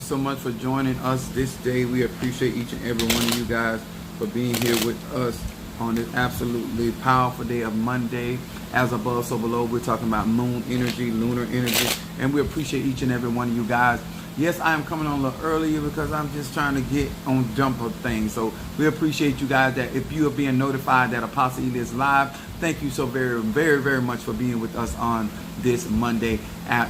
So much for joining us this day. We appreciate each and every one of you guys for being here with us on this absolutely powerful day of Monday. As above, so below. We're talking about moon energy, lunar energy, and we appreciate each and every one of you guys. Yes, I am coming on a little earlier because I'm just trying to get on jump of things. So we appreciate you guys that if you are being notified that Apostle Ely is live, thank you so very, very, very much for being with us on this Monday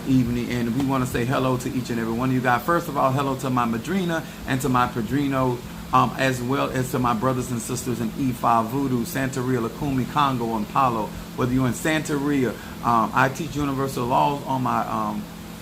evening. And we want to say hello to each and every one of you guys. First of all, hello to my Madrina and to my Padrino, as well as to my brothers and sisters in E5 Voodoo, Santeria, Lukumi, Congo, and Palo. Whether you're in Santeria, I teach universal laws on my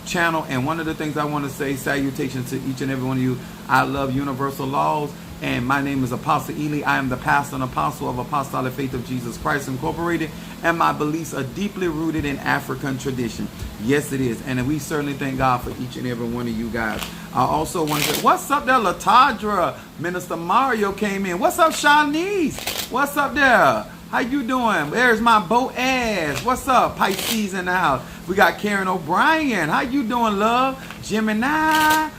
channel, and one of the things I want to say, salutations to each and every one of you. I love universal laws, and my name is Apostle Ely. I am the pastor and apostle of Apostolic Faith of Jesus Christ Incorporated, and my beliefs are deeply rooted in African tradition. Yes, it is, and we certainly thank God for each and every one of you guys. I also want to say, what's up there, Latadra? Minister Mario came in. What's up, Shanice? What's up there? How you doing? There's my Boaz. What's up? Pisces in the house. We got Karen O'Brien. How you doing, love? Gemini.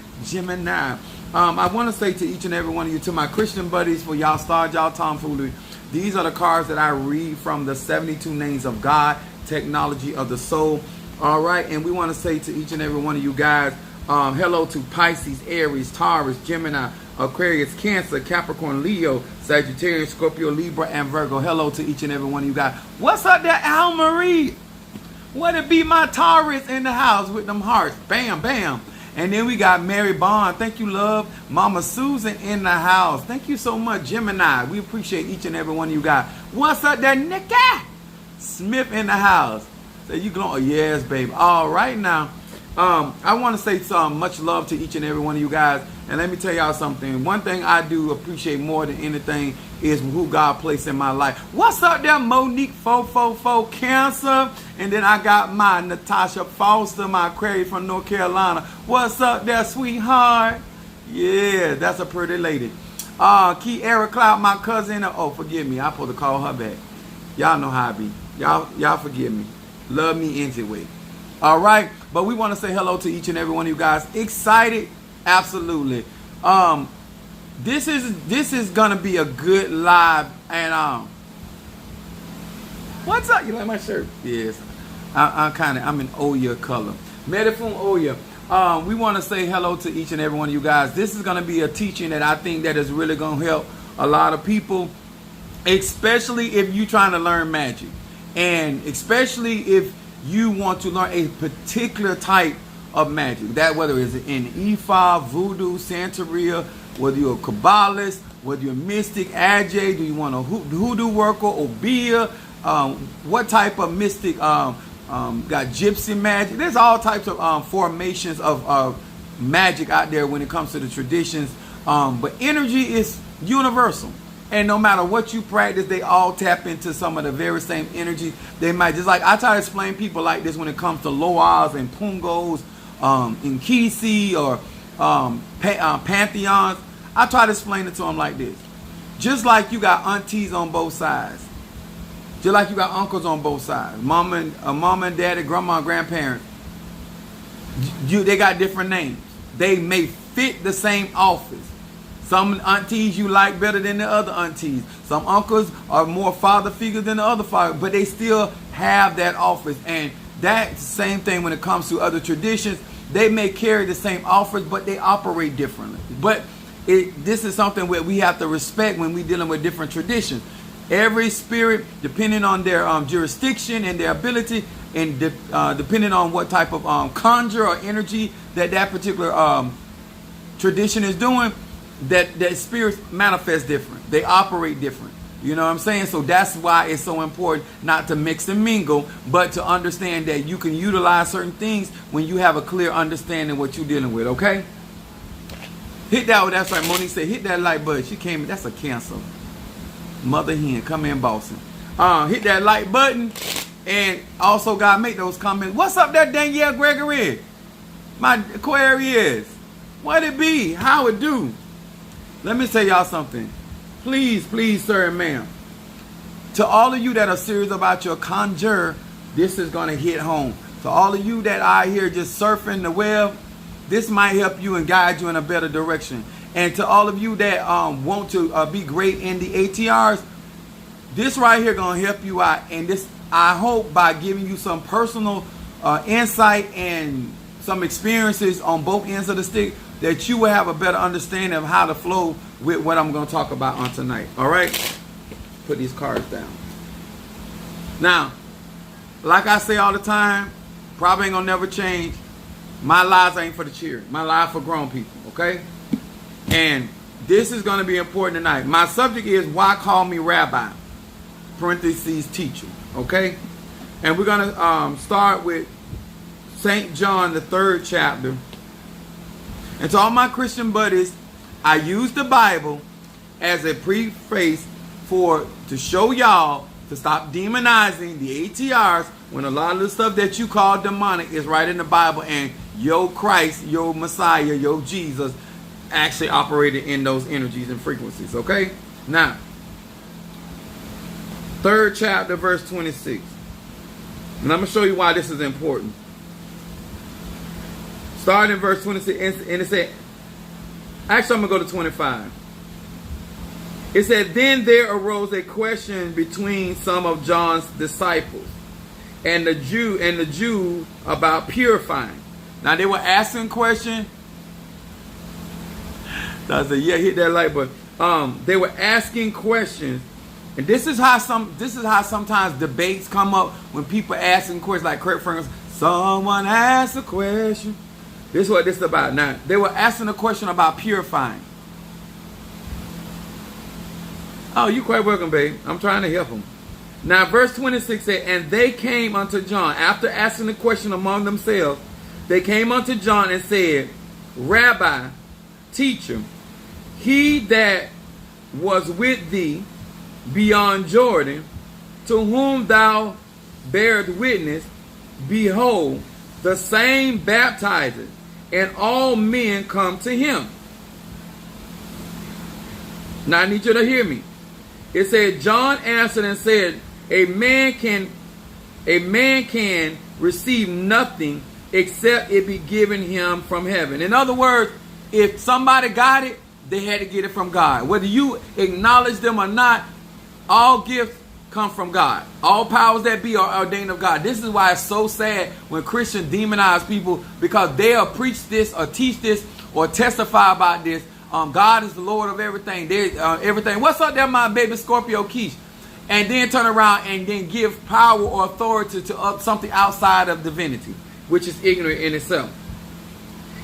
I want to say to each and every one of you, to my Christian buddies, for y'all start y'all tomfoolery, these are the cards that I read from the 72 Names of God, Technology of the Soul. All right, and we want to say to each and every one of you guys, hello to Pisces, Aries, Taurus, Gemini, Aquarius, Cancer, Capricorn, Leo, Sagittarius, Scorpio, Libra, and Virgo. Hello to each and every one of you guys. What's up there, Al Marie? What it be, my Taurus in the house with them hearts? Bam, bam. And then we got Mary Bond. Thank you, love. Mama Susan in the house. Thank you so much, Gemini. We appreciate each and every one of you guys. What's up there, Nikki Smith in the house? So you glowing? Oh, yes, babe. All right now. I want to say some much love to each and every one of you guys. And let me tell y'all something. One thing I do appreciate more than anything is who God placed in my life. What's up there, Monique 444 Cancer? And then I got my Natasha Foster, my Aquarius from North Carolina. What's up there, sweetheart? Yeah, that's a pretty lady. Kiara Cloud, my cousin. Oh, forgive me. I'm supposed to call her back. Y'all know how I be. Y'all forgive me. Love me anyway. All right, but we want to say hello to each and every one of you guys. Excited? Absolutely. This is gonna be a good live. And what's up? You like my shirt? Yes. I'm in Oya color. Medifun Oya. We want to say hello to each and every one of you guys. This is gonna be a teaching that I think that is really gonna help a lot of people, especially if you're trying to learn magic, and especially if you want to learn a particular type of magic. That whether it's in E5, Voodoo, Santeria, whether you're a Kabbalist, whether you're a mystic, Ajay, do you want a hoodoo worker, Obia, what type of mystic, got gypsy magic. There's all types of formations of magic out there when it comes to the traditions. But energy is universal. And no matter what you practice, they all tap into some of the very same energies. They might, just like I try to explain people like this when it comes to Loas and Pungos, in Kisi or Pantheons. I try to explain it to them like this. Just like you got aunties on both sides. Just like you got uncles on both sides. Mama and daddy, grandma and grandparents. They got different names. They may fit the same office. Some aunties you like better than the other aunties. Some uncles are more father figures than the other father, but they still have that office. And that's the same thing when it comes to other traditions. They may carry the same office, but they operate differently. But this is something that we have to respect when we're dealing with different traditions. Every spirit, depending on their jurisdiction and their ability, and depending on what type of conjure or energy that particular tradition is doing, that spirits manifest different. They operate different. You know what I'm saying? So that's why it's so important not to mix and mingle, but to understand that you can utilize certain things when you have a clear understanding of what you're dealing with, okay? Hit that, that's right, Monique said, hit that like button. She came in, that's a Cancer. Mother hen, come in, Boston. Hit that like button, and also, God, make those comments. What's up there, Danielle Gregory? My Aquarius. What it be? How it do? Let me tell y'all something. Please, sir and ma'am. To all of you that are serious about your conjure, this is going to hit home. To all of you that are here just surfing the web, this might help you and guide you in a better direction. And to all of you that want to be great in the ATRs, this right here gonna help you out. And this, I hope, by giving you some personal insight and some experiences on both ends of the stick, that you will have a better understanding of how to flow with what I'm going to talk about on tonight. All right? Put these cards down. Now, like I say all the time, probably ain't going to never change. My lives ain't for the children. My life for grown people. Okay? And this is going to be important tonight. My subject is why call me Rabbi? Parentheses teacher. Okay? And we're going to start with St. John, the 3rd chapter. And to all my Christian buddies, I use the Bible as a preface to show y'all to stop demonizing the ATRs when a lot of the stuff that you call demonic is right in the Bible, and your Christ, your Messiah, your Jesus actually operated in those energies and frequencies. Okay? Now, 3rd chapter, verse 26. And I'm going to show you why this is important. Starting in verse 26, and it said, actually I'm going to go to 25. It said, then there arose a question between some of John's disciples and the Jew about purifying. Now they were asking questions. I said, yeah, hit that like button. They were asking questions. And this is how sometimes debates come up when people asking questions, like Kurt Franklin. Someone asked a question. This is what this is about. Now, they were asking a question about purifying. Oh, you quite welcome, babe. I'm trying to help them. Now, verse 26 said, and they came unto John. After asking the question among themselves, they came unto John and said, Rabbi, teacher, he that was with thee beyond Jordan, to whom thou bearest witness, behold, the same baptizeth, and all men come to him. Now I need you to hear me. It said, John answered and said, a man can receive nothing except it be given him from heaven. In other words, if somebody got it, they had to get it from God. Whether you acknowledge them or not, all gifts come from God. All powers that be are ordained of God. This is why it's so sad when Christians demonize people, because they'll preach this or teach this or testify about this. God is the Lord of everything. Everything. What's up there, my baby Scorpio Quiche? And then turn around and then give power or authority to something outside of divinity, which is ignorant in itself.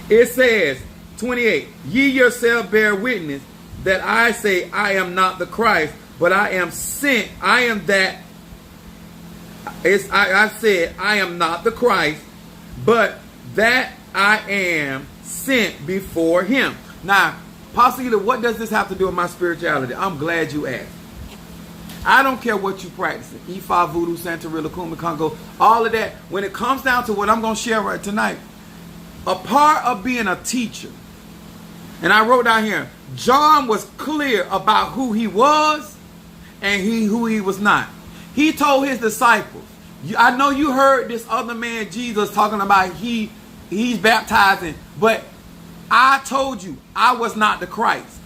It says, 28, ye yourself bear witness that I say I am not the Christ, but I am sent. I am that. I said I am not the Christ, but that I am sent before him. Now, possibly, what does this have to do with my spirituality? I'm glad you asked. I don't care what you practice. Ifa, Voodoo, Santeria, Kumi, Congo, all of that. When it comes down to what I'm going to share right tonight, a part of being a teacher, and I wrote down here, John was clear about who he was and who he was not. He told his disciples, I know you heard this other man, Jesus, talking about he's baptizing, but I told you I was not the Christ.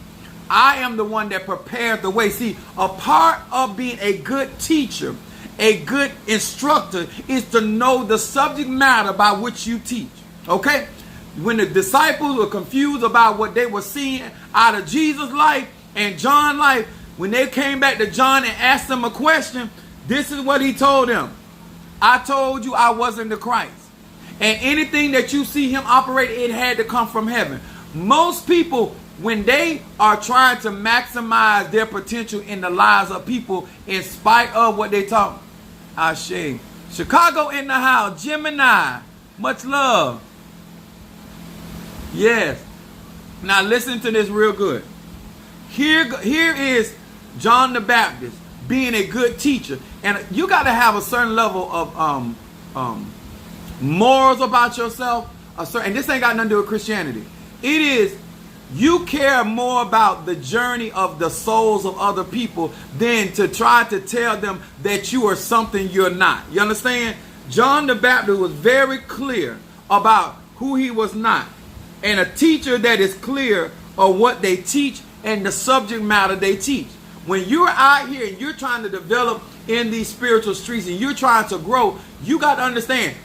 I am the one that prepared the way. See, a part of being a good teacher, a good instructor, is to know the subject matter by which you teach. Okay? When the disciples were confused about what they were seeing out of Jesus' life and John's life, when they came back to John and asked him a question, this is what he told them. I told you I wasn't the Christ. And anything that you see him operate, it had to come from heaven. Most people, when they are trying to maximize their potential in the lives of people in spite of what they talk, Ashe. Chicago in the house, Gemini, much love. Yes. Now listen to this real good. Here is John the Baptist being a good teacher. And you got to have a certain level of morals about yourself. And this ain't got nothing to do with Christianity. It is, you care more about the journey of the souls of other people than to try to tell them that you are something you're not. You understand? John the Baptist was very clear about who he was not. and a teacher that is clear of what they teach and the subject matter they teach. When you're out here and you're trying to develop in these spiritual streets and you're trying to grow, you got to understand,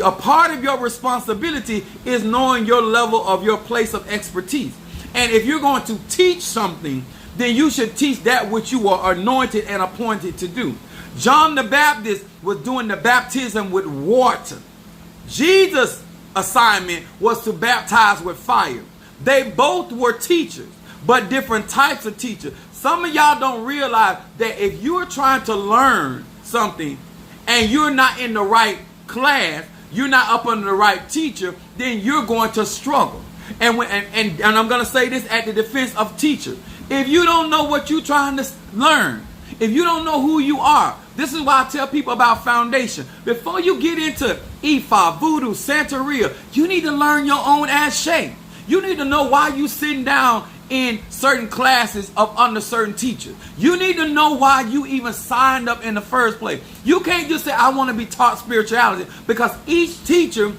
a part of your responsibility is knowing your level of your place of expertise. And if you're going to teach something, then you should teach that which you are anointed and appointed to do. John the Baptist was doing the baptism with water. Jesus' assignment was to baptize with fire. They both were teachers, but different types of teachers. Some of y'all don't realize that if you're trying to learn something and you're not in the right class, you're not up under the right teacher, then you're going to struggle. And I'm going to say this at the defense of teachers. If you don't know what you're trying to learn, if you don't know who you are, this is why I tell people about foundation. Before you get into Ifa, Voodoo, Santeria, you need to learn your own ass shape. You need to know why you sitting down in certain classes of under certain teachers. You need to know why you even signed up in the first place. You can't just say, I want to be taught spirituality, because each teacher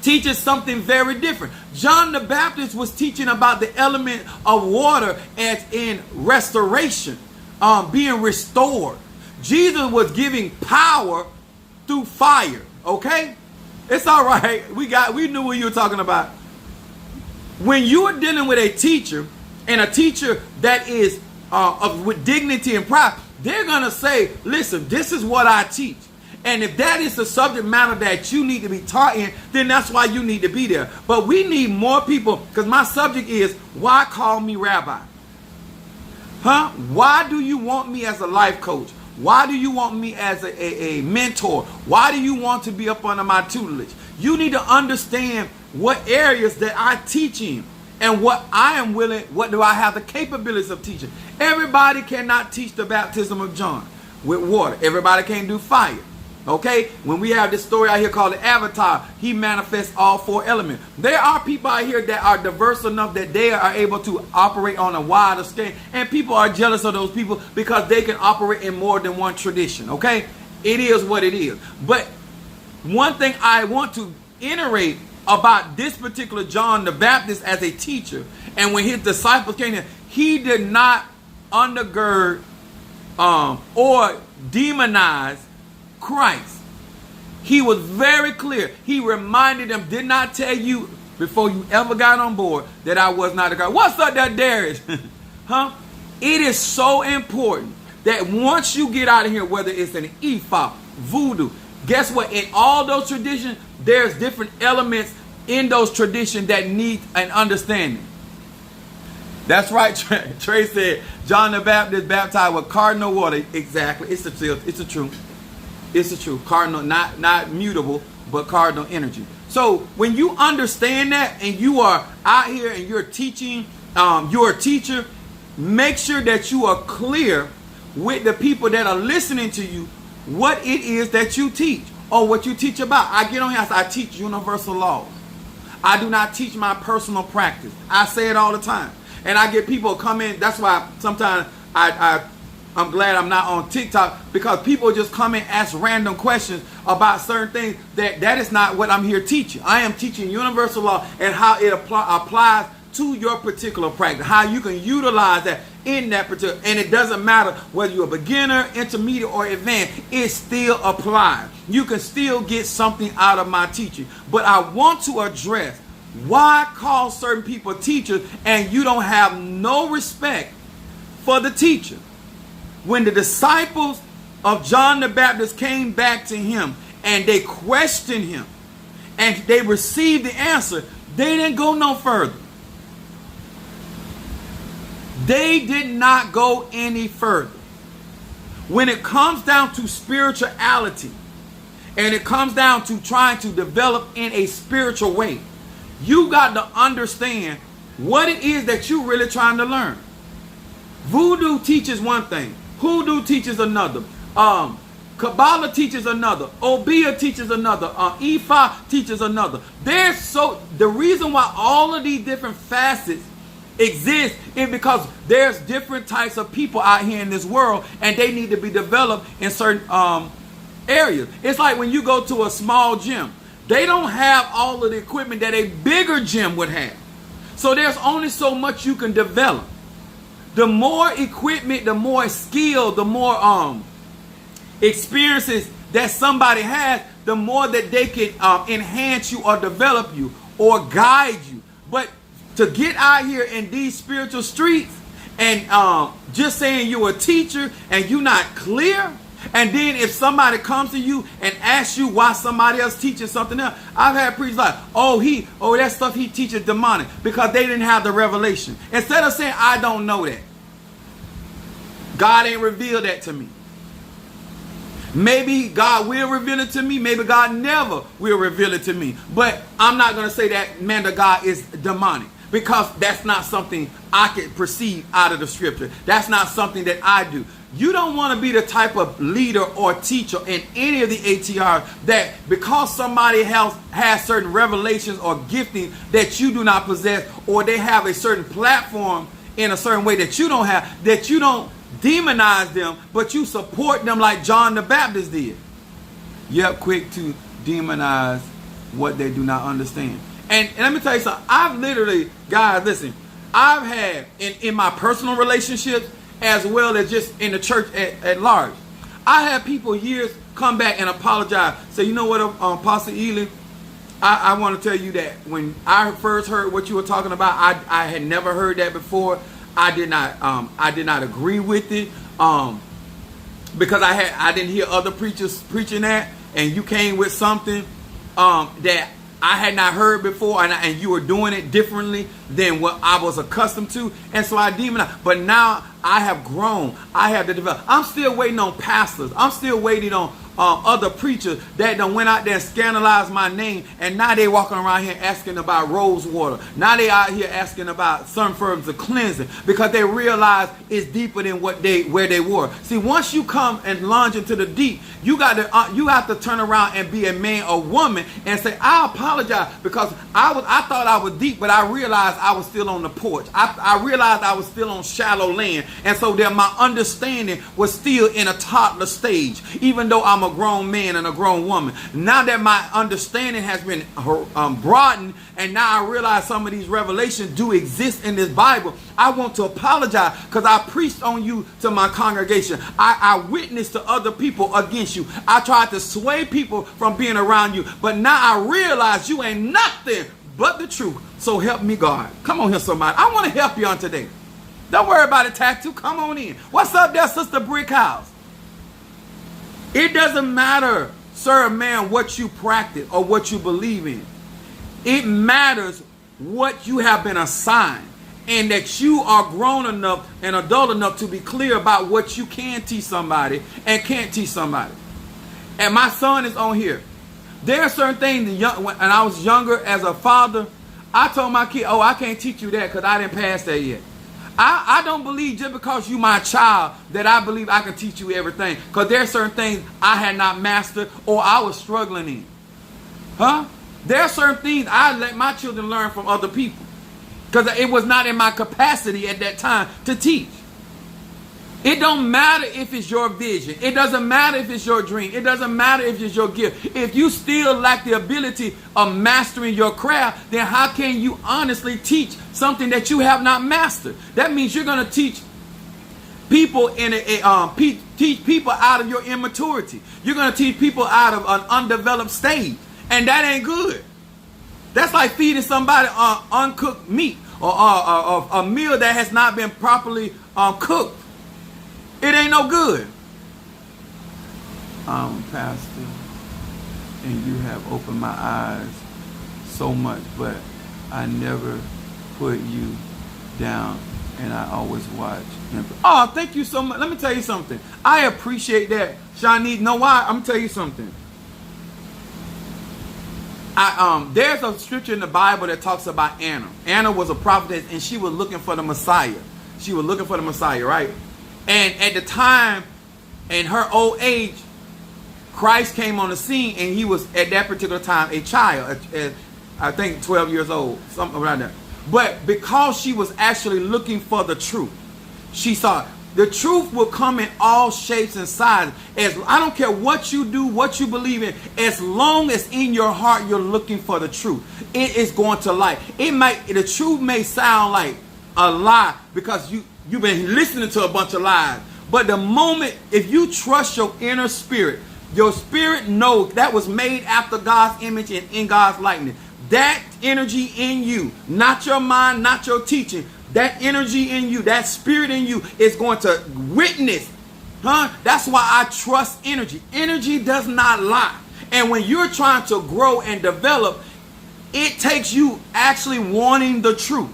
teaches something very different. John the Baptist was teaching about the element of water as in restoration, being restored. Jesus was giving power through fire. Okay? It's all right. We knew what you were talking about. When you are dealing with a teacher, and a teacher that is with dignity and pride, they're going to say, listen, this is what I teach. And if that is the subject matter that you need to be taught in, then that's why you need to be there. But we need more people, because my subject is, why call me Rabbi? Huh? Why do you want me as a life coach? Why do you want me as a mentor? Why do you want to be up under my tutelage? You need to understand what areas that I teach in and what I am willing, what do I have the capabilities of teaching. Everybody cannot teach the baptism of John with water. Everybody can't do fire. Okay? When we have this story out here called the Avatar, he manifests all four elements. There are people out here that are diverse enough that they are able to operate on a wider scale. And people are jealous of those people because they can operate in more than one tradition. Okay? It is what it is. But one thing I want to iterate about this particular John the Baptist as a teacher, and when his disciples came in, he did not undergird or demonize Christ. He was very clear. He reminded them, did not tell you before you ever got on board that I was not a God. What's up there, Darius? Huh? It is so important that once you get out of here, whether it's an Ifa, Voodoo, guess what? In all those traditions, there's different elements in those traditions that need an understanding. That's right. Trey said John the Baptist baptized with cardinal water. Exactly. It's the truth. It's the truth. It's the truth. Cardinal, not mutable, but cardinal energy. So when you understand that and you are out here and you're teaching, you're a teacher, make sure that you are clear with the people that are listening to you what it is that you teach or what you teach about. I get on here, I teach universal laws. I do not teach my personal practice. I say it all the time. And I get people come in. That's why sometimes I'm glad I'm not on TikTok, because people just come in and ask random questions about certain things that is not what I'm here teaching. I am teaching universal law and how it applies to your particular practice, how you can utilize that in that particular, and it doesn't matter whether you're a beginner, intermediate, or advanced, it still applies. You can still get something out of my teaching. But I want to address why call certain people teachers and you don't have no respect for the teacher. When the disciples of John the Baptist came back to him and they questioned him and they received the answer, they didn't go no further. They did not go any further. When it comes down to spirituality and it comes down to trying to develop in a spiritual way, you got to understand what it is that you're really trying to learn. Voodoo teaches one thing. Hoodoo teaches another. Kabbalah teaches another. Obeah teaches another. Ifa teaches another. The reason why all of these different facets exist is because there's different types of people out here in this world, and they need to be developed in certain areas. It's like when you go to a small gym. They don't have all of the equipment that a bigger gym would have. So there's only so much you can develop. The more equipment, the more skill, the more experiences that somebody has, the more that they can enhance you or develop you or guide you. But to get out here in these spiritual streets and just saying you're a teacher and you're not clear, and then if somebody comes to you and asks you why somebody else teaches something else, I've had preachers like, that stuff he teaches demonic, because they didn't have the revelation. Instead of saying, I don't know that, God ain't revealed that to me. Maybe God will reveal it to me. Maybe God never will reveal it to me. But I'm not going to say that man of God is demonic, because that's not something I can perceive out of the scripture. That's not something that I do. You don't want to be the type of leader or teacher in any of the ATRs that because somebody else has certain revelations or gifting that you do not possess, or they have a certain platform in a certain way that you don't have, that you don't demonize them, but you support them like John the Baptist did. Yep, quick to demonize what they do not understand. And let me tell you something. I've literally, guys, listen, I've had in my personal relationships as well as just in the church at large, I had people years come back and apologize. Say, you know what, Pastor Ely, I want to tell you that when I first heard what you were talking about, I had never heard that before. I did not agree with it because I didn't hear other preachers preaching that, and you came with something that I had not heard before, and you were doing it differently than what I was accustomed to, and so I demonized. But now I have grown. I have to develop. I'm still waiting on pastors. I'm still waiting on other preachers that done went out there and scandalized my name, and now they walking around here asking about rose water. Now they out here asking about some forms of cleansing, because they realize it's deeper than where they were. See, once you come and launch into the deep, you have to turn around and be a man or woman and say, I apologize, because I thought I was deep, but I realized I was still on the porch. I realized I was still on shallow land, and so that my understanding was still in a toddler stage, even though I'm a grown man and a grown woman. Now that my understanding has been broadened, and now I realize some of these revelations do exist in this Bible, I want to apologize, because I preached on you to my congregation. I witnessed to other people against you. I tried to sway people from being around you, but now I realize you ain't nothing but the truth. So help me God. Come on here, somebody. I want to help you on today. Don't worry about it, tattoo. Come on in. What's up there, Sister Brickhouse? It doesn't matter, sir, man, what you practice or what you believe in. It matters what you have been assigned, and that you are grown enough and adult enough to be clear about what you can teach somebody and can't teach somebody. And my son is on here. There are certain things, when I was younger as a father, I told my kid, I can't teach you that because I didn't pass that yet. I don't believe just because you my child that I believe I can teach you everything, because there are certain things I had not mastered or I was struggling in. There are certain things I let my children learn from other people, because it was not in my capacity at that time to teach. It don't matter if it's your vision. It doesn't matter if it's your dream. It doesn't matter if it's your gift. If you still lack the ability of mastering your craft, then how can you honestly teach something that you have not mastered? That means you're going to teach people teach people out of your immaturity. You're going to teach people out of an undeveloped stage, and that ain't good. That's like feeding somebody uncooked meat or a meal that has not been properly cooked. It ain't no good. Pastor, and you have opened my eyes so much, but I never put you down, and I always watch. Oh, thank you so much. Let me tell you something. I appreciate that, Shanice. Know why? I'm gonna tell you something. There's a scripture in the Bible that talks about Anna. Anna was a prophetess, and she was looking for the Messiah. She was looking for the Messiah, right? And at the time, in her old age, Christ came on the scene, and he was at that particular time a child, I think 12 years old, something around there. But because she was actually looking for the truth, she saw The truth will come in all shapes and sizes. I don't care what you do, what you believe in, as long as in your heart you're looking for the truth, it is going to light. The truth may sound like a lie because you've been listening to a bunch of lies. But the moment, if you trust your inner spirit, your spirit knows that was made after God's image and in God's likeness. That energy in you, not your mind, not your teaching, that energy in you, that spirit in you is going to witness. That's why I trust energy. Energy does not lie. And when you're trying to grow and develop, it takes you actually wanting the truth.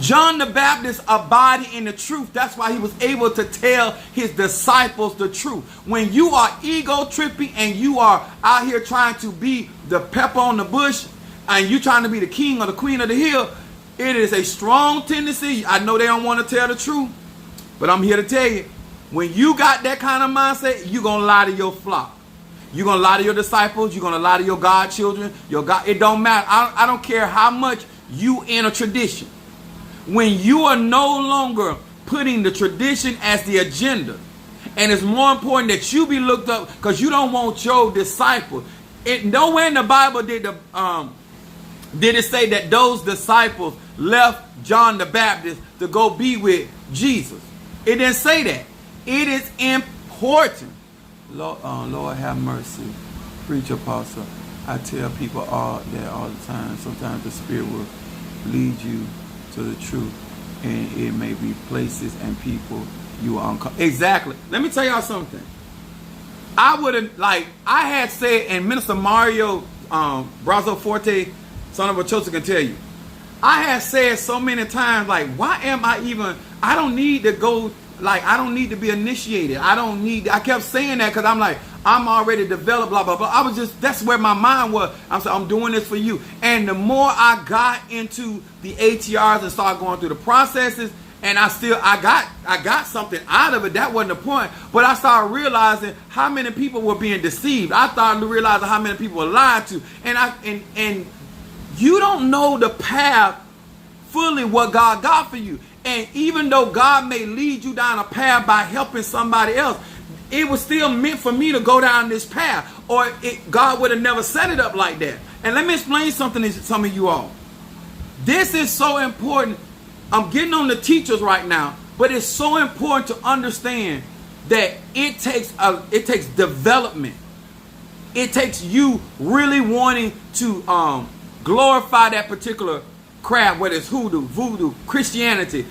John the Baptist abided in the truth. That's why he was able to tell his disciples the truth. When you are ego tripping and you are out here trying to be the pepper on the bush and you're trying to be the king or the queen of the hill, it is a strong tendency. I know they don't want to tell the truth, but I'm here to tell you, when you got that kind of mindset, you're going to lie to your flock. You're going to lie to your disciples. You're going to lie to your God children. It don't matter. I don't care how much you in a tradition. When you are no longer putting the tradition as the agenda, and it's more important that you be looked up because you don't want your disciples. Nowhere in the Bible did it say that those disciples left John the Baptist to go be with Jesus. It didn't say that. It is important. Lord have mercy. Preach, apostle. I tell people all the time. Sometimes the Spirit will lead you to the truth, and it may be places and people you are uncomfortable. Exactly. Let me tell y'all something. I had said, and Minister Mario Brazo Forte, son of a Chosa, can tell you, I had said so many times, like, why am I don't need to go, I don't need to be initiated. I kept saying that because I'm like, I'm already developed, blah, blah, blah. That's where my mind was. I'm doing this for you. And the more I got into the ATRs and started going through the processes, and I got something out of it. That wasn't the point. But I started realizing how many people were being deceived. I started realizing how many people were lied to. And you don't know the path fully what God got for you. And even though God may lead you down a path by helping somebody else, it was still meant for me to go down this path, or God would have never set it up like that. And let me explain something to some of you all. This is so important. I'm getting on the teachers right now, but it's so important to understand that it takes development. It takes you really wanting to glorify that particular craft, whether it's hoodoo, voodoo, Christianity,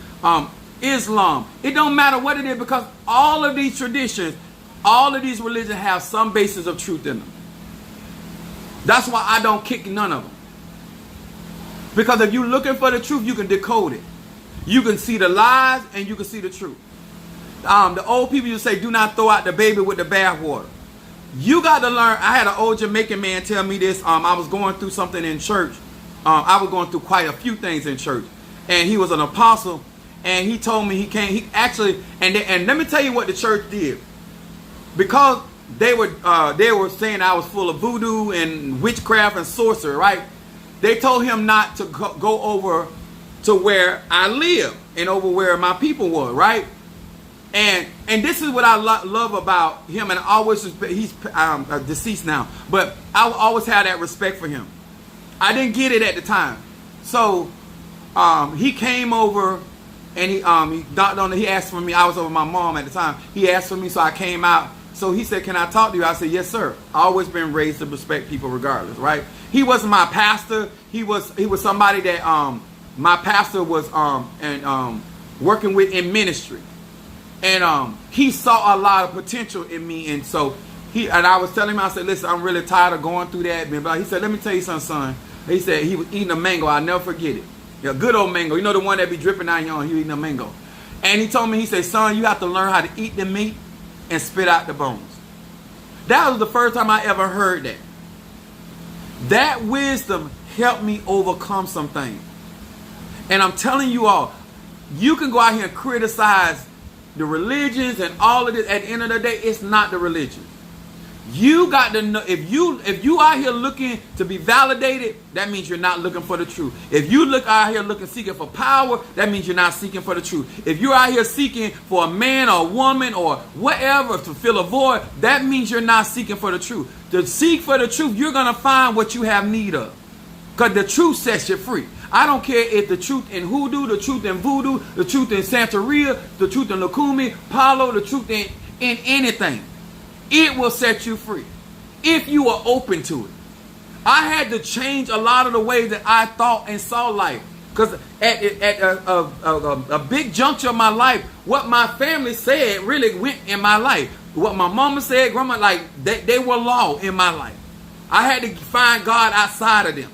Islam. It don't matter what it is, because all of these traditions, all of these religions have some basis of truth in them. That's why I don't kick none of them. Because if you're looking for the truth, you can decode it. You can see the lies and you can see the truth. The old people used to say, do not throw out the baby with the bathwater. You got to learn. I had an old Jamaican man tell me this. I was going through something in church. I was going through quite a few things in church. And he was an apostle. And he told me and let me tell you what the church did. Because they were saying I was full of voodoo and witchcraft and sorcery, right? They told him not to go over to where I live and over where my people were, right? And this is what I love about him, and I always he's deceased now, but I always had that respect for him. I didn't get it at the time, so he came over and he asked for me. I was over my mom at the time. He asked for me, so I came out. So he said, "Can I talk to you?" I said, "Yes, sir." I always been raised to respect people regardless, right? He wasn't my pastor. He was somebody that my pastor was working with in ministry. And he saw a lot of potential in me. And so I was telling him, I said, "Listen, I'm really tired of going through that." He said, "Let me tell you something, son." He said he was eating a mango. I'll never forget it. Yeah, good old mango. You know, the one that be dripping down your arm. He was eating a mango. And he told me, he said, "Son, you have to learn how to eat the meat and spit out the bones." That was the first time I ever heard that. That wisdom helped me overcome some things. And I'm telling you all, you can go out here and criticize the religions and all of this. At the end of the day, it's not the religion. You got to know, if you out here looking to be validated, that means you're not looking for the truth. If you look out here seeking for power, that means you're not seeking for the truth. If you're out here seeking for a man or a woman or whatever to fill a void, that means you're not seeking for the truth. To seek for the truth, you're going to find what you have need of. Because the truth sets you free. I don't care if the truth in hoodoo, the truth in voodoo, the truth in Santeria, the truth in Lukumi, Palo, the truth in anything. It will set you free if you are open to it. I had to change a lot of the ways that I thought and saw life. Because at a big juncture of my life, what my family said really went in my life. What my mama said, grandma, like they were law in my life. I had to find God outside of them.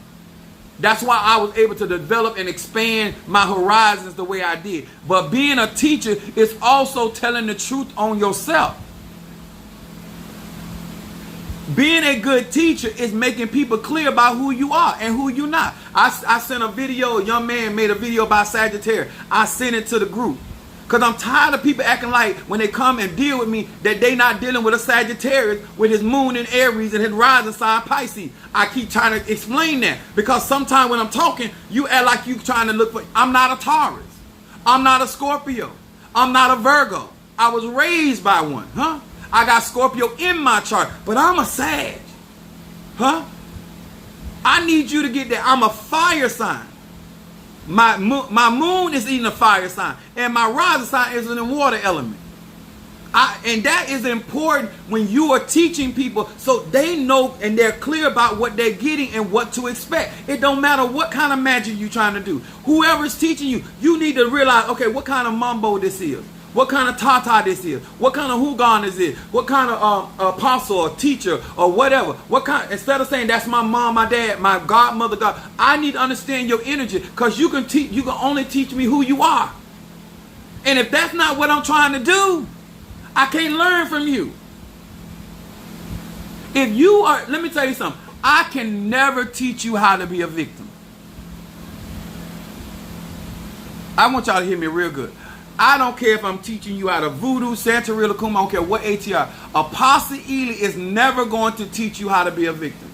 That's why I was able to develop and expand my horizons the way I did. But being a teacher is also telling the truth on yourself. Being a good teacher is making people clear about who you are and who you're not. I sent a video, a young man made a video about Sagittarius. I sent it to the group. Because I'm tired of people acting like when they come and deal with me that they not dealing with a Sagittarius with his moon in Aries and his rising sign Pisces. I keep trying to explain that. Because sometimes when I'm talking, you act like you trying to look for... I'm not a Taurus. I'm not a Scorpio. I'm not a Virgo. I was raised by one. Huh? I got Scorpio in my chart, but I'm a Sag. Huh? I need you to get that. I'm a fire sign. My moon is in a fire sign, and my rising sign is in the water element. And that is important when you are teaching people so they know and they're clear about what they're getting and what to expect. It don't matter what kind of magic you're trying to do. Whoever's teaching you, you need to realize, okay, what kind of mambo this is. What kind of tata this is? What kind of hugan is it? What kind of apostle or teacher or whatever? What kind? Instead of saying that's my mom, my dad, my godmother, God, I need to understand your energy because you can teach. You can only teach me who you are. And if that's not what I'm trying to do, I can't learn from you. If you are, let me tell you something. I can never teach you how to be a victim. I want y'all to hear me real good. I don't care if I'm teaching you how to voodoo, Santeria, Lukumi, I don't care what ATR. Apostle Ely is never going to teach you how to be a victim.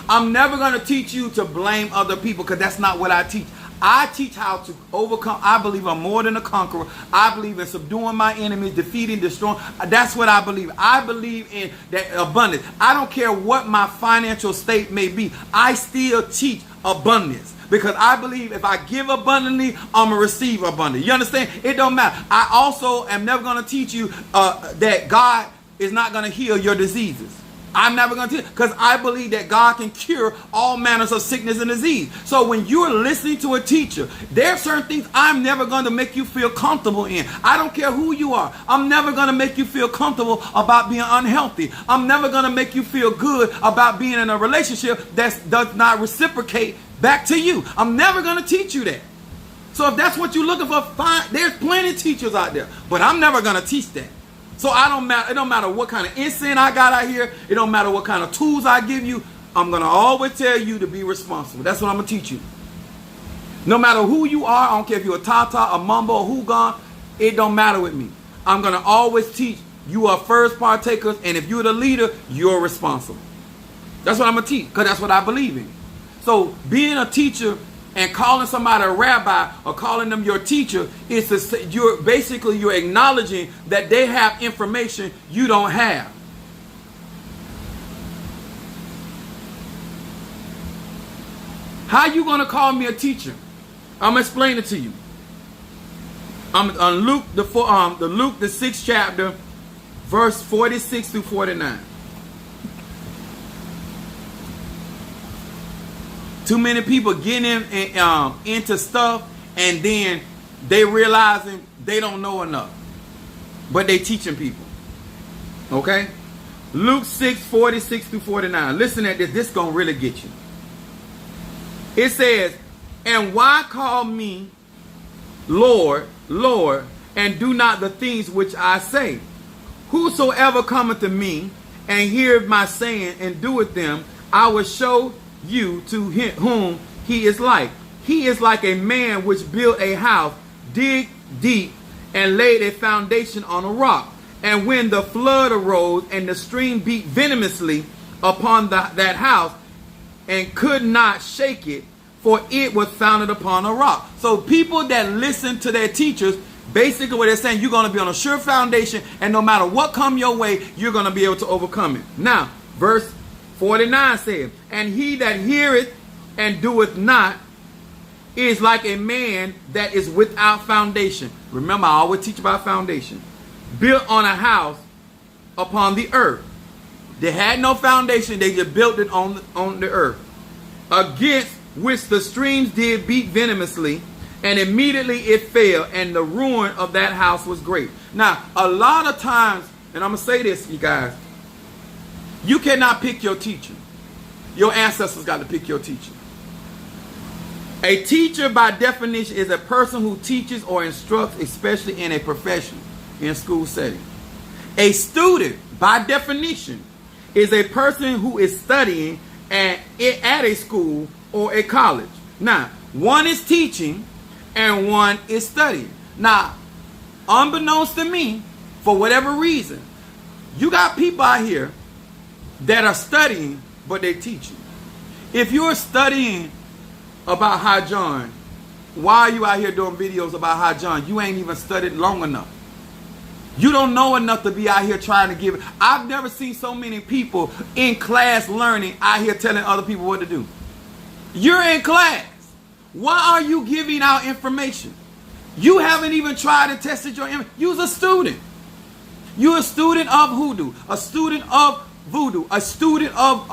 I'm never going to teach you to blame other people because that's not what I teach. I teach how to overcome. I believe I'm more than a conqueror. I believe in subduing my enemies, defeating, destroying. That's what I believe. I believe in that abundance. I don't care what my financial state may be. I still teach abundance. Because I believe if I give abundantly, I'm going to receive abundantly. You understand? It don't matter. I also am never going to teach you that God is not going to heal your diseases. I'm never going to teach, because I believe that God can cure all manners of sickness and disease. So when you're listening to a teacher, there are certain things I'm never going to make you feel comfortable in. I don't care who you are. I'm never going to make you feel comfortable about being unhealthy. I'm never going to make you feel good about being in a relationship that does not reciprocate back to you. I'm never going to teach you that. So if that's what you're looking for, fine. There's plenty of teachers out there. But I'm never going to teach that. So it don't matter what kind of incense I got out here. It don't matter what kind of tools I give you. I'm going to always tell you to be responsible. That's what I'm going to teach you. No matter who you are, I don't care if you're a Tata, a Mumbo, a Hugon, it don't matter with me. I'm going to always teach you are first partakers, and if you're the leader, you're responsible. That's what I'm going to teach, because that's what I believe in. So being a teacher and calling somebody a rabbi or calling them your teacher is to say, you're acknowledging that they have information you don't have. How you going to call me a teacher? I'm going to explain it to you. I'm on Luke the 6th chapter, verse 46 through 49. Too many people getting into stuff and then they realizing they don't know enough. But they teaching people. Okay? Luke 6, 46 through 49. Listen at this. This going to really get you. It says, and why call me Lord, Lord, and do not the things which I say? Whosoever cometh to me and heareth my saying and doeth them, I will show you to him whom he is like. He is like a man which built a house, dig deep, and laid a foundation on a rock. And when the flood arose and the stream beat venomously upon that house and could not shake it, for it was founded upon a rock. So people that listen to their teachers, basically what they're saying, you're going to be on a sure foundation, and no matter what come your way, you're going to be able to overcome it. Now, verse 49 says, and he that heareth and doeth not is like a man that is without foundation. Remember, I always teach about foundation. Built on a house upon the earth. They had no foundation. They just built it on the earth. Against which the streams did beat venomously, and immediately it fell, and the ruin of that house was great. Now, a lot of times, and I'm going to say this, you guys, you cannot pick your teacher. Your ancestors got to pick your teacher. A teacher, by definition, is a person who teaches or instructs, especially in a profession, in a school setting. A student, by definition, is a person who is studying at a school or a college. Now, one is teaching and one is studying. Now, unbeknownst to me, for whatever reason, you got people out here that are studying, but they're teaching. If you're studying about High John, why are you out here doing videos about High John? You ain't even studied long enough. You don't know enough to be out here trying to give it. I've never seen so many people in class learning out here telling other people what to do. You're in class. Why are you giving out information? You haven't even tried and tested your information. You're a student. You're a student of hoodoo, a student of voodoo, a student of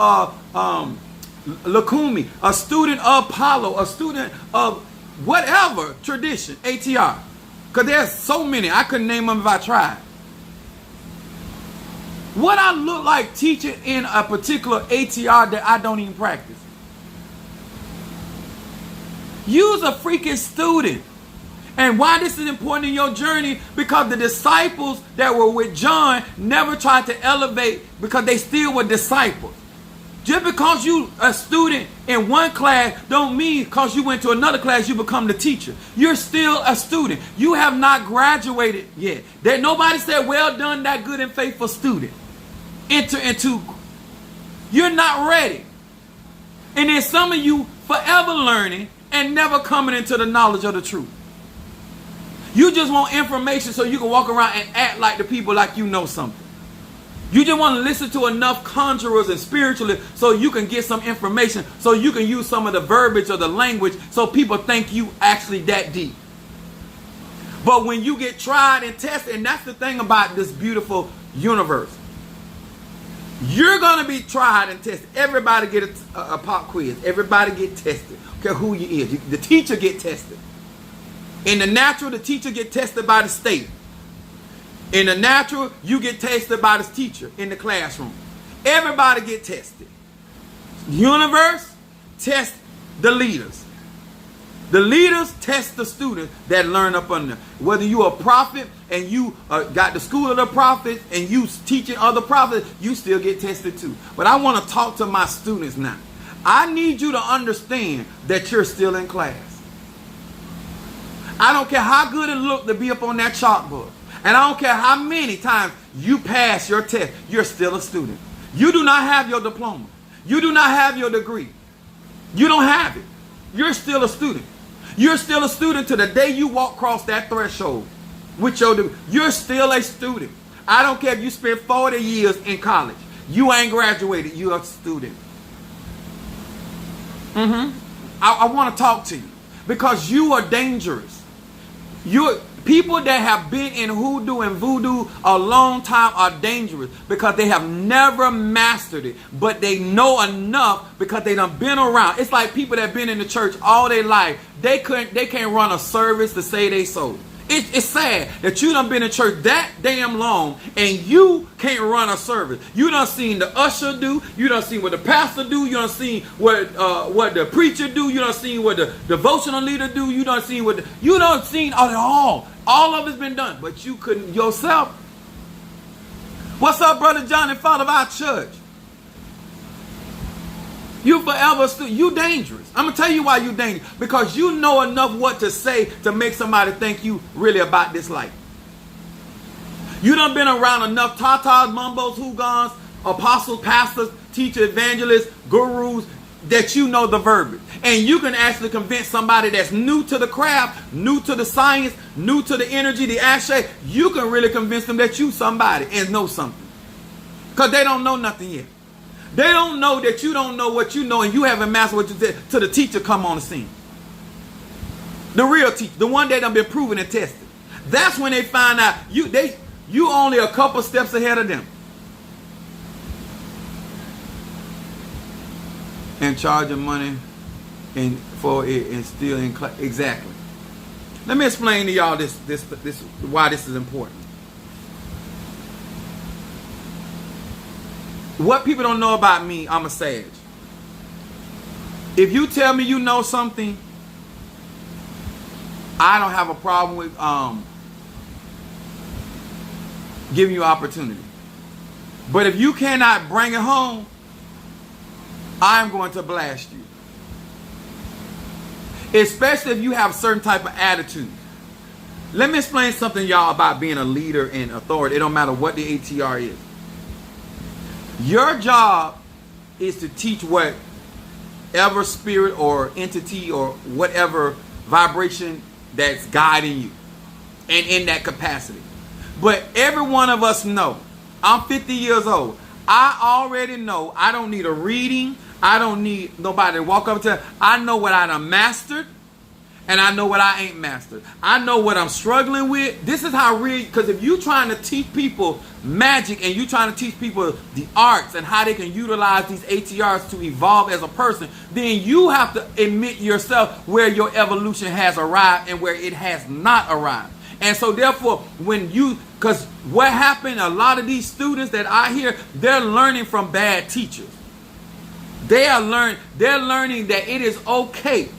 Lakumi, a student of Palo, a student of whatever tradition, ATR. Because there's so many. I couldn't name them if I tried. What I look like teaching in a particular ATR that I don't even practice? You's a freaking student. And why this is important in your journey? Because the disciples that were with John never tried to elevate because they still were disciples. Just because you a student in one class don't mean because you went to another class you become the teacher. You're still a student. You have not graduated yet. That nobody said, well done, that good and faithful student. Enter into. You're not ready. And then some of you forever learning and never coming into the knowledge of the truth. You just want information so you can walk around and act like the people like you know something. You just want to listen to enough conjurers and spiritualists so you can get some information, so you can use some of the verbiage or the language so people think you actually that deep. But when you get tried and tested, and that's the thing about this beautiful universe, you're going to be tried and tested. Everybody get a pop quiz. Everybody get tested. Okay, who you is. The teacher get tested. In the natural, the teacher get tested by the state. In the natural, you get tested by the teacher in the classroom. Everybody get tested. Universe, test the leaders. The leaders test the students that learn up under. Whether you a prophet and you got the school of the prophets and you teaching other prophets, you still get tested too. But I want to talk to my students now. I need you to understand that you're still in class. I don't care how good it looked to be up on that chalkboard. And I don't care how many times you pass your test, you're still a student. You do not have your diploma. You do not have your degree. You don't have it. You're still a student. You're still a student to the day you walk across that threshold with your degree. You're still a student. I don't care if you spent 40 years in college. You ain't graduated. You're a student. I want to talk to you because you are dangerous. People that have been in hoodoo and voodoo a long time are dangerous because they have never mastered it, but they know enough because they done been around. It's like people that been in the church all their life. They can't run a service to say they sold. It's sad that you done been in church that damn long and you can't run a service. You done seen the usher do. You done seen what the pastor do. You done seen what the preacher do. You done seen what the devotional leader do. You done seen all. All of it's been done, but you couldn't yourself. What's up, Brother John, in front of our church? You forever you dangerous. I'm going to tell you why you dangerous. Because you know enough what to say to make somebody think you really about this life. You done been around enough tatas, mumbos, hugans, apostles, pastors, teachers, evangelists, gurus, that you know the verbiage. And you can actually convince somebody that's new to the craft, new to the science, new to the energy, the ashe. You can really convince them that you somebody and know something. Because they don't know nothing yet. They don't know that you don't know what you know and you haven't mastered what you did till the teacher come on the scene. The real teacher, the one that done been proven and tested. That's when they find out you only a couple steps ahead of them. And charging money for it and still in exactly. Let me explain to y'all this why this is important. What people don't know about me, I'm a sage. If you tell me you know something, I don't have a problem with giving you opportunity. But if you cannot bring it home, I'm going to blast you. Especially if you have a certain type of attitude. Let me explain something, y'all, about being a leader and authority. It don't matter what the ATR is. Your job is to teach whatever spirit or entity or whatever vibration that's guiding you. And in that capacity. But every one of us know. I'm 50 years old. I already know I don't need a reading. I don't need nobody to walk up to. I know what I done mastered. And I know what I ain't mastered. I know what I'm struggling with. This is how real, because if you trying to teach people magic and you trying to teach people the arts and how they can utilize these ATRs to evolve as a person, then you have to admit yourself where your evolution has arrived and where it has not arrived. And so therefore, because what happened, a lot of these students that I hear, they're learning from bad teachers. They're learning that it is okay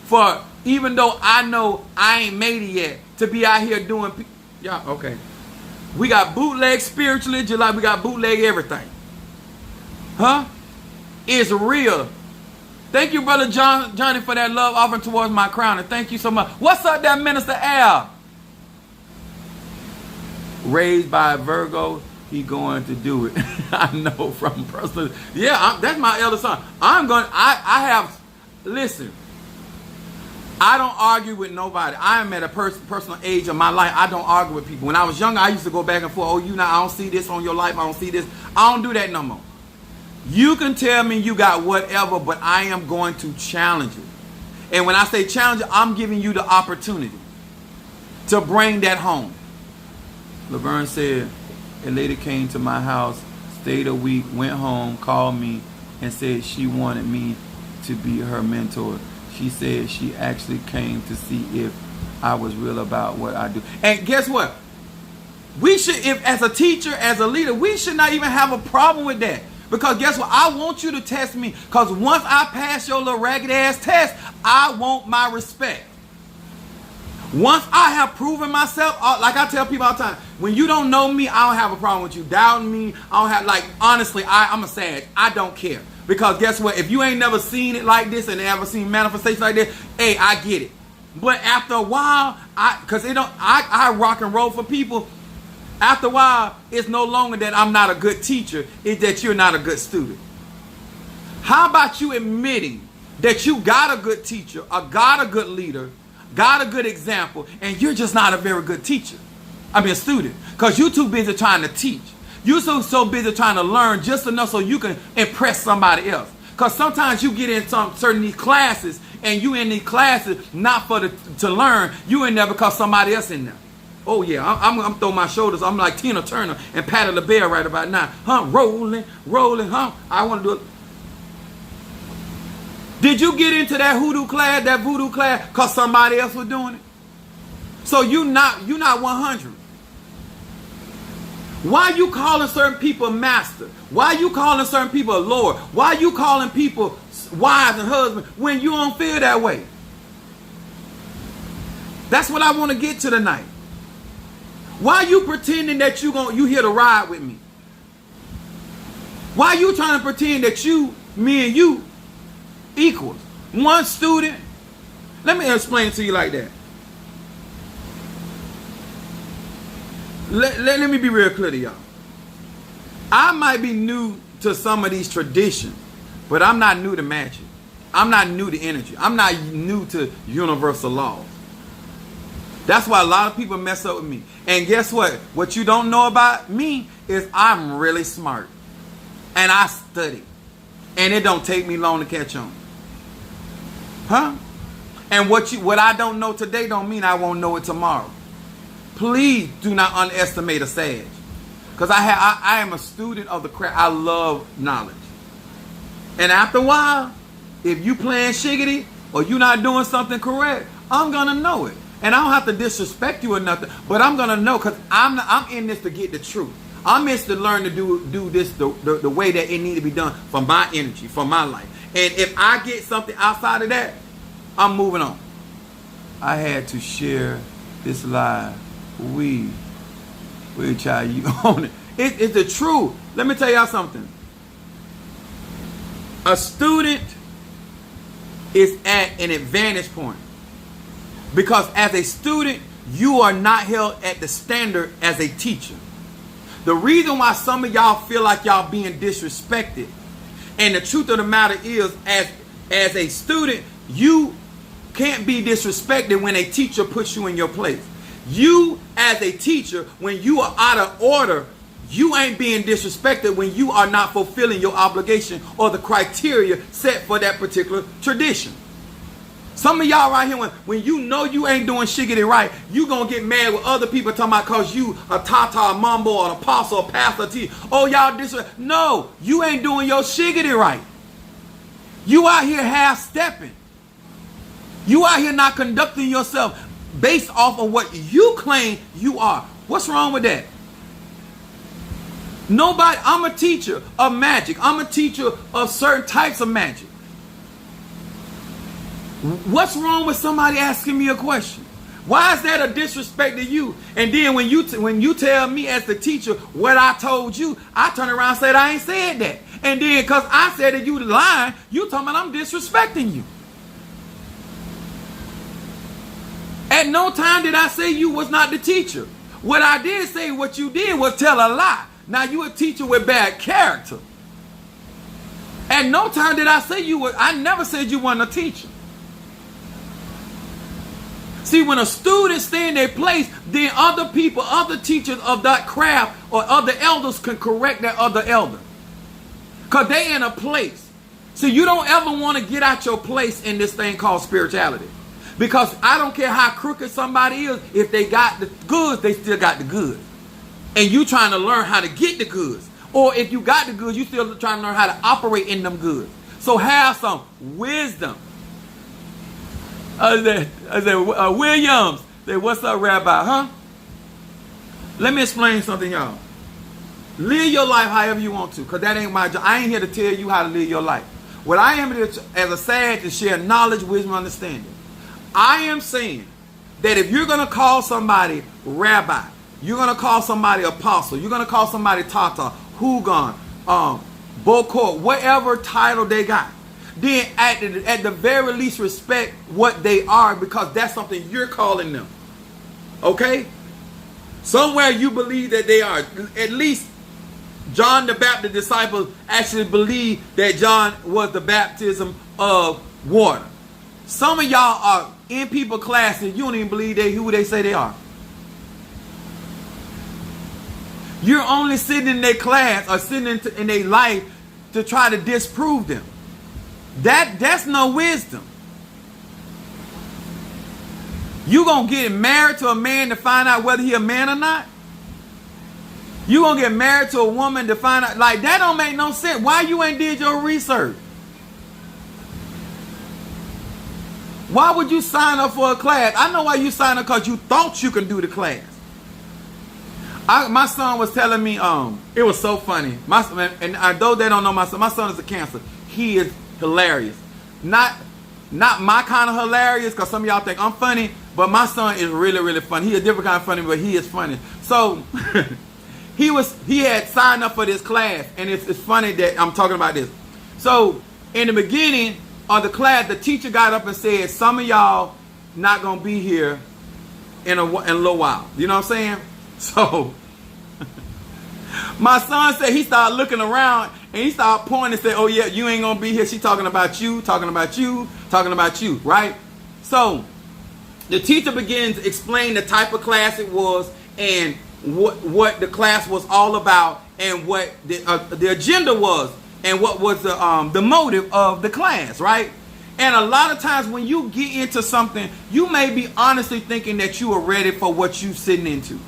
for, even though I know I ain't made it yet, to be out here doing, yeah, okay. We got bootleg spiritually, just like we got bootleg everything. Huh? It's real. Thank you, Brother Johnny, for that love offering towards my crown. And thank you so much. What's up, that Minister Al? Raised by a Virgo, he going to do it. I know from personal. Yeah, that's my eldest son. Listen. I don't argue with nobody. I am at a personal age of my life. I don't argue with people. When I was younger, I used to go back and forth. Oh, I don't see this on your life. I don't see this. I don't do that no more. You can tell me you got whatever, but I am going to challenge you. And when I say challenge you, I'm giving you the opportunity to bring that home. Laverne said, a lady came to my house, stayed a week, went home, called me, and said she wanted me to be her mentor. She said she actually came to see if I was real about what I do. And guess what? We should, if as a teacher, as a leader, we should not even have a problem with that. Because guess what? I want you to test me. Because once I pass your little ragged ass test, I want my respect. Once I have proven myself, like I tell people all the time, when you don't know me, I don't have a problem with you doubting me. I don't have, like, honestly, I'm a sage. I don't care. Because guess what? If you ain't never seen it like this and never seen manifestation like this, hey, I get it. But after a while, I rock and roll for people. After a while, it's no longer that I'm not a good teacher. It's that you're not a good student. How about you admitting that you got a good teacher, or got a good leader, got a good example, and you're just not a very good teacher? A student. Because you're too busy trying to teach. You're so busy trying to learn just enough so you can impress somebody else. Because sometimes you get in certain these classes, and you in these classes not to learn. You in there because somebody else in there. Oh yeah, I'm throwing my shoulders. I'm like Tina Turner and Patti LaBelle right about now. Huh? Rolling, huh? I want to do it. Did you get into that voodoo class because somebody else was doing it? So you're not 100. Why you calling certain people master? Why you calling certain people Lord? Why you calling people wives and husbands when you don't feel that way? That's what I want to get to tonight. Why you pretending that you here to ride with me? Why you trying to pretend that me and you equals? One student. Let me explain it to you like that. let me be real clear to y'all. I might be new to some of these traditions, but I'm not new to magic. I'm not new to energy. I'm not new to universal laws. That's why a lot of people mess up with me. And guess what? What you don't know about me is I'm really smart. And I study. And it don't take me long to catch on. Huh? And what I don't know today don't mean I won't know it tomorrow. Please do not underestimate a sage. Because I am a student of the craft. I love knowledge. And after a while, if you playing shiggity or you not doing something correct, I'm going to know it. And I don't have to disrespect you or nothing, but I'm going to know because I'm in this to get the truth. I'm in this to learn to do this the way that it need to be done for my energy, for my life. And if I get something outside of that, I'm moving on. I had to share this live. We try you on it. It's the truth. Let me tell y'all something. A student is at an advantage point. Because as a student, you are not held at the standard as a teacher. The reason why some of y'all feel like y'all being disrespected, and the truth of the matter is, as a student, you can't be disrespected when a teacher puts you in your place. You, as a teacher, when you are out of order, you ain't being disrespected when you are not fulfilling your obligation or the criteria set for that particular tradition. Some of y'all right here, when you know you ain't doing shiggity right, you gonna get mad with other people talking about cause you a tata, a mumbo, or an apostle, a pastor, oh y'all disrespect. No, you ain't doing your shiggity right. You out here half-stepping. You out here not conducting yourself based off of what you claim you are. What's wrong with that? Nobody, I'm a teacher of magic. I'm a teacher of certain types of magic. What's wrong with somebody asking me a question? Why is that a disrespect to you? And then when you tell me as the teacher what I told you, I turn around and said I ain't said that. And then because I said that you lying, you talking about I'm disrespecting you. At no time did I say you was not the teacher. What I did say, what you did was tell a lie. Now you a teacher with bad character. At no time did I say you were, I never said you weren't a teacher. See, when a student stay in their place, then other people, other teachers of that craft or other elders can correct that other elder. Because they in a place. See, you don't ever want to get out your place in this thing called spirituality. Because I don't care how crooked somebody is, if they got the goods, they still got the goods. And you trying to learn how to get the goods. Or if you got the goods, you still trying to learn how to operate in them goods. So have some wisdom. I said, Williams, say, what's up, Rabbi, huh? Let me explain something, y'all. Live your life however you want to, because that ain't my job. I ain't here to tell you how to live your life. What I am here to, as a sage, to share knowledge, wisdom, understanding. I am saying that if you're going to call somebody rabbi, you're going to call somebody apostle, you're going to call somebody tata, hugon, bokor, whatever title they got, then at the very least respect what they are, because that's something you're calling them. Okay? Somewhere you believe that they are. At least John the Baptist disciples actually believe that John was the baptism of water. Some of y'all are in people classes, you don't even believe who they say they are. You're only sitting in their class or sitting in their life to try to disprove them. That's no wisdom. You gonna get married to a man to find out whether he a man or not? You gonna get married to a woman to find out? Like, that don't make no sense. Why you ain't did your research? Why would you sign up for a class? I know why you signed up, because you thought you could do the class. My son was telling me, it was so funny. And though they don't know my son is a Cancer. He is hilarious. Not my kind of hilarious, because some of y'all think I'm funny, but my son is really, really funny. He a different kind of funny, but he is funny. So he had signed up for this class, and it's funny that I'm talking about this. So in the beginning of the class, the teacher got up and said, some of y'all not gonna be here in a little while. You know what I'm saying? So My son said he started looking around and he started pointing and said, oh yeah, you ain't gonna be here. She talking about you, talking about you, talking about you, right? So the teacher begins to explain the type of class it was and what the class was all about and what the agenda was and what was the motive of the class, right? And a lot of times when you get into something, you may be honestly thinking that you are ready for what you're sitting into.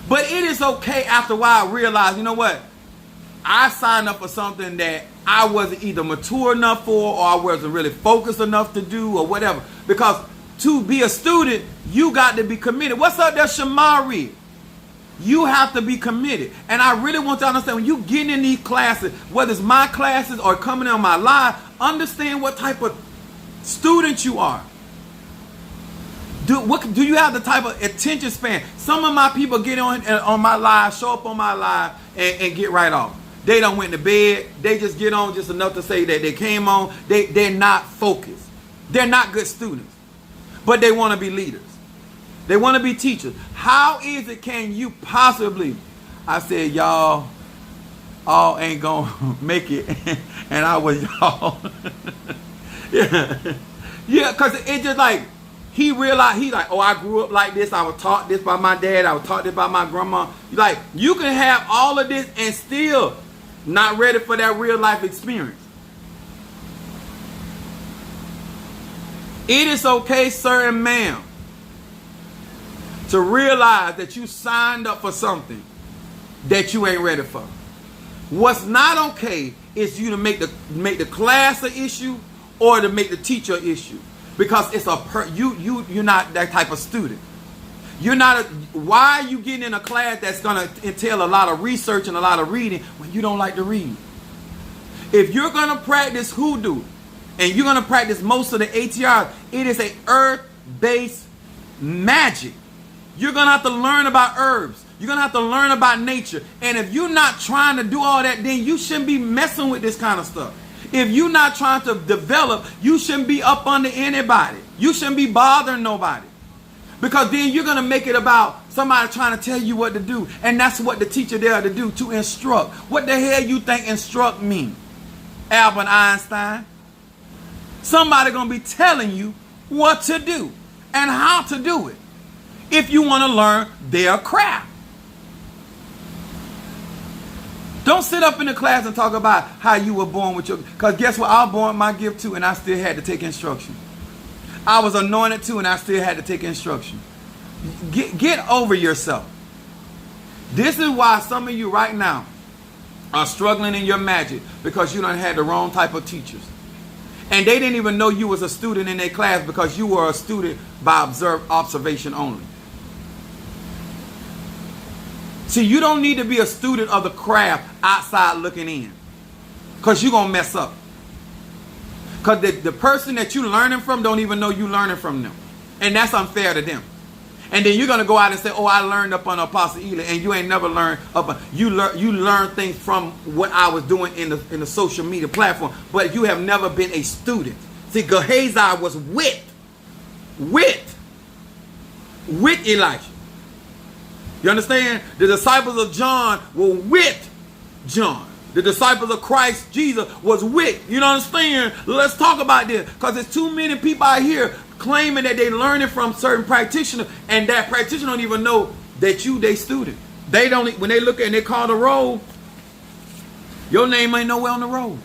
But it is okay after a while to realize, you know what? I signed up for something that I wasn't either mature enough for or I wasn't really focused enough to do or whatever. Because to be a student, you got to be committed. What's up there, Shamari? You have to be committed. And I really want you to understand when you get in these classes, whether it's my classes or coming on my live, understand what type of student you are. Do you have the type of attention span? Some of my people get on my live, show up on my live, and get right off. They don't went to bed. They just get on just enough to say that they came on. They're not focused. They're not good students. But they want to be leaders. They want to be teachers. How easy can you possibly? I said, y'all all ain't going to make it. And I was y'all. Yeah, because it's just like, he realized, he's like, oh, I grew up like this. I was taught this by my dad. I was taught this by my grandma. Like, you can have all of this and still not ready for that real life experience. It is okay, sir and ma'am, to realize that you signed up for something that you ain't ready for. What's not okay is you to make the class an issue or to make the teacher an issue. Because it's you're not that type of student. You're not why are you getting in a class that's going to entail a lot of research and a lot of reading when you don't like to read? If you're going to practice hoodoo and you're going to practice most of the ATRs, it is a earth-based magic. You're going to have to learn about herbs. You're going to have to learn about nature. And if you're not trying to do all that, then you shouldn't be messing with this kind of stuff. If you're not trying to develop, you shouldn't be up under anybody. You shouldn't be bothering nobody. Because then you're going to make it about somebody trying to tell you what to do. And that's what the teacher there to do, to instruct. What the hell you think instruct mean? Albert Einstein. Somebody going to be telling you what to do and how to do it if you want to learn their craft. Don't sit up in the class and talk about how you were born with your... Because guess what? I was born with my gift too, and I still had to take instruction. I was anointed too, and I still had to take instruction. Get over yourself. This is why some of you right now are struggling in your magic, because you done had the wrong type of teachers. And they didn't even know you was a student in their class because you were a student by observation only. See, you don't need to be a student of the craft outside looking in, because you're going to mess up. Because the person that you're learning from don't even know you learning from them. And that's unfair to them. And then you're going to go out and say, oh, I learned up on Apostle Ely, and you ain't never learned up on... You learn things from what I was doing in the social media platform, but you have never been a student. See, Gehazi was with Elisha. You understand? The disciples of John were with John. The disciples of Christ Jesus was with. You don't understand? Let's talk about this. Because there's too many people out here claiming that they learning from certain practitioners, and that practitioner don't even know that they student. They don't, when they look at and they call the roll, your name ain't nowhere on the roll.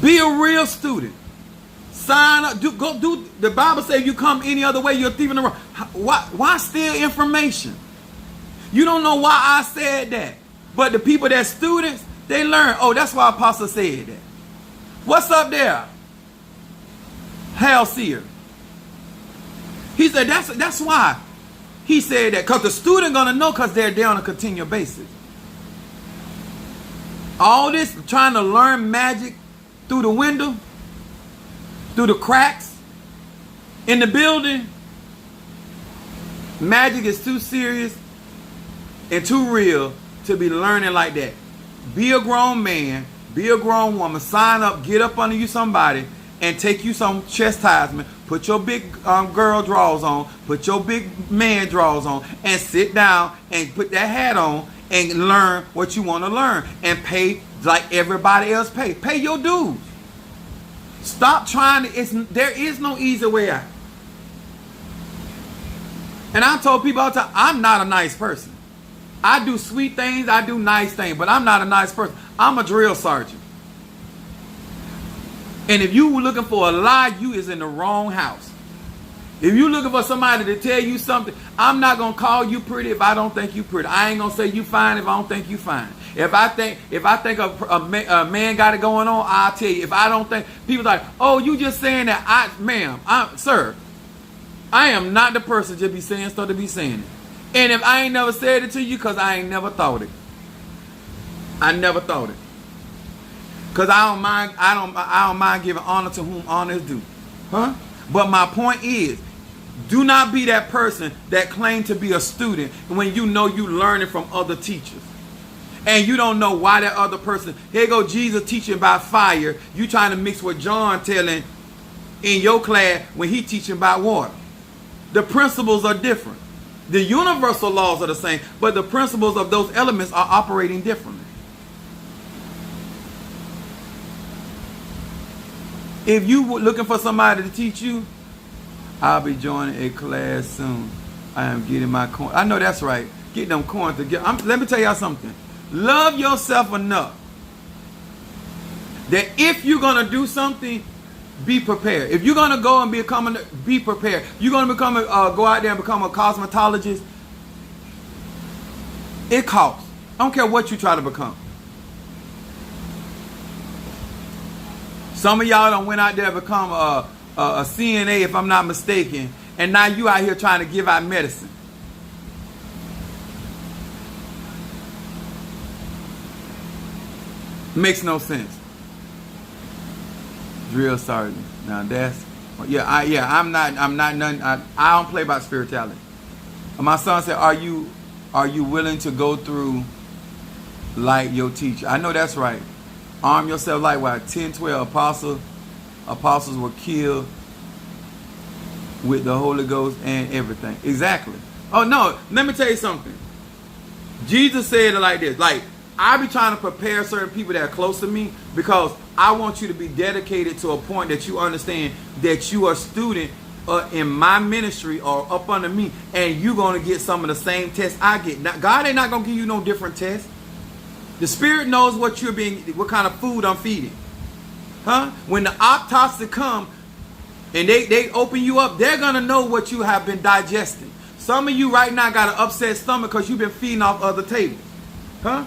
Be a real student. Sign up. Go do. The Bible says if you come any other way, you're a thief in the road. Why steal information? You don't know why I said that. But the people that students, they learn. Oh, that's why Apostle said that. What's up there? Halseer. He said that's why he said that. Because the student gonna know, because they're there on a continual basis. All this trying to learn magic through the window, through the cracks in the building. Magic is too serious and too real to be learning like that. Be a grown man, be a grown woman, sign up, get up under you somebody, and take you some chastisement. Put your big girl drawers on. Put your big man drawers on. And sit down and put that hat on and learn what you want to learn. And pay like everybody else pay. Pay your dues. Stop trying to, there is no easy way out. And I told people all the time, I'm not a nice person. I do sweet things, I do nice things, but I'm not a nice person. I'm a drill sergeant. And if you were looking for a lie, you is in the wrong house. If you looking for somebody to tell you something, I'm not going to call you pretty if I don't think you pretty. I ain't going to say you fine if I don't think you fine. If I think a man got it going on, I'll tell you. If I don't think, people like, oh, you just saying that. Sir, I am not the person to be saying stuff to be saying it. And if I ain't never said it to you, because I ain't never thought it. I never thought it. Because I don't mind giving honor to whom honor is due. Huh? But my point is, do not be that person that claims to be a student when you know you learning from other teachers. And you don't know why that other person, here go Jesus teaching by fire. You trying to mix what John telling in your class when he teaching by water. The principles are different. The universal laws are the same, but the principles of those elements are operating differently. If you were looking for somebody to teach you, I'll be joining a class soon. I am getting my coin. I know that's right. Get them coins together. Let me tell y'all something. Love yourself enough that if you're going to do something, be prepared. If you're going to go and be prepared. You're going to go out there and become a cosmetologist. It costs. I don't care what you try to become. Some of y'all done went out there and become a CNA, if I'm not mistaken, and now you out here trying to give out medicine. Makes no sense. Drill sergeant. Now that's I'm not nothing. I don't play about spirituality. And my son said, "Are you willing to go through like your teacher?" I know that's right. Arm yourself likewise. 10, 12 apostles were killed with the Holy Ghost and everything. Exactly. Oh no, let me tell you something. Jesus said it like this. Like, I be trying to prepare certain people that are close to me because I want you to be dedicated to a point that you understand that you are a student in my ministry or up under me, and you're going to get some of the same tests I get. Now, God ain't not going to give you no different tests. The Spirit knows what what kind of food I'm feeding. Huh? When the autopsy come and they open you up, they're going to know what you have been digesting. Some of you right now got an upset stomach because you've been feeding off other tables. Huh?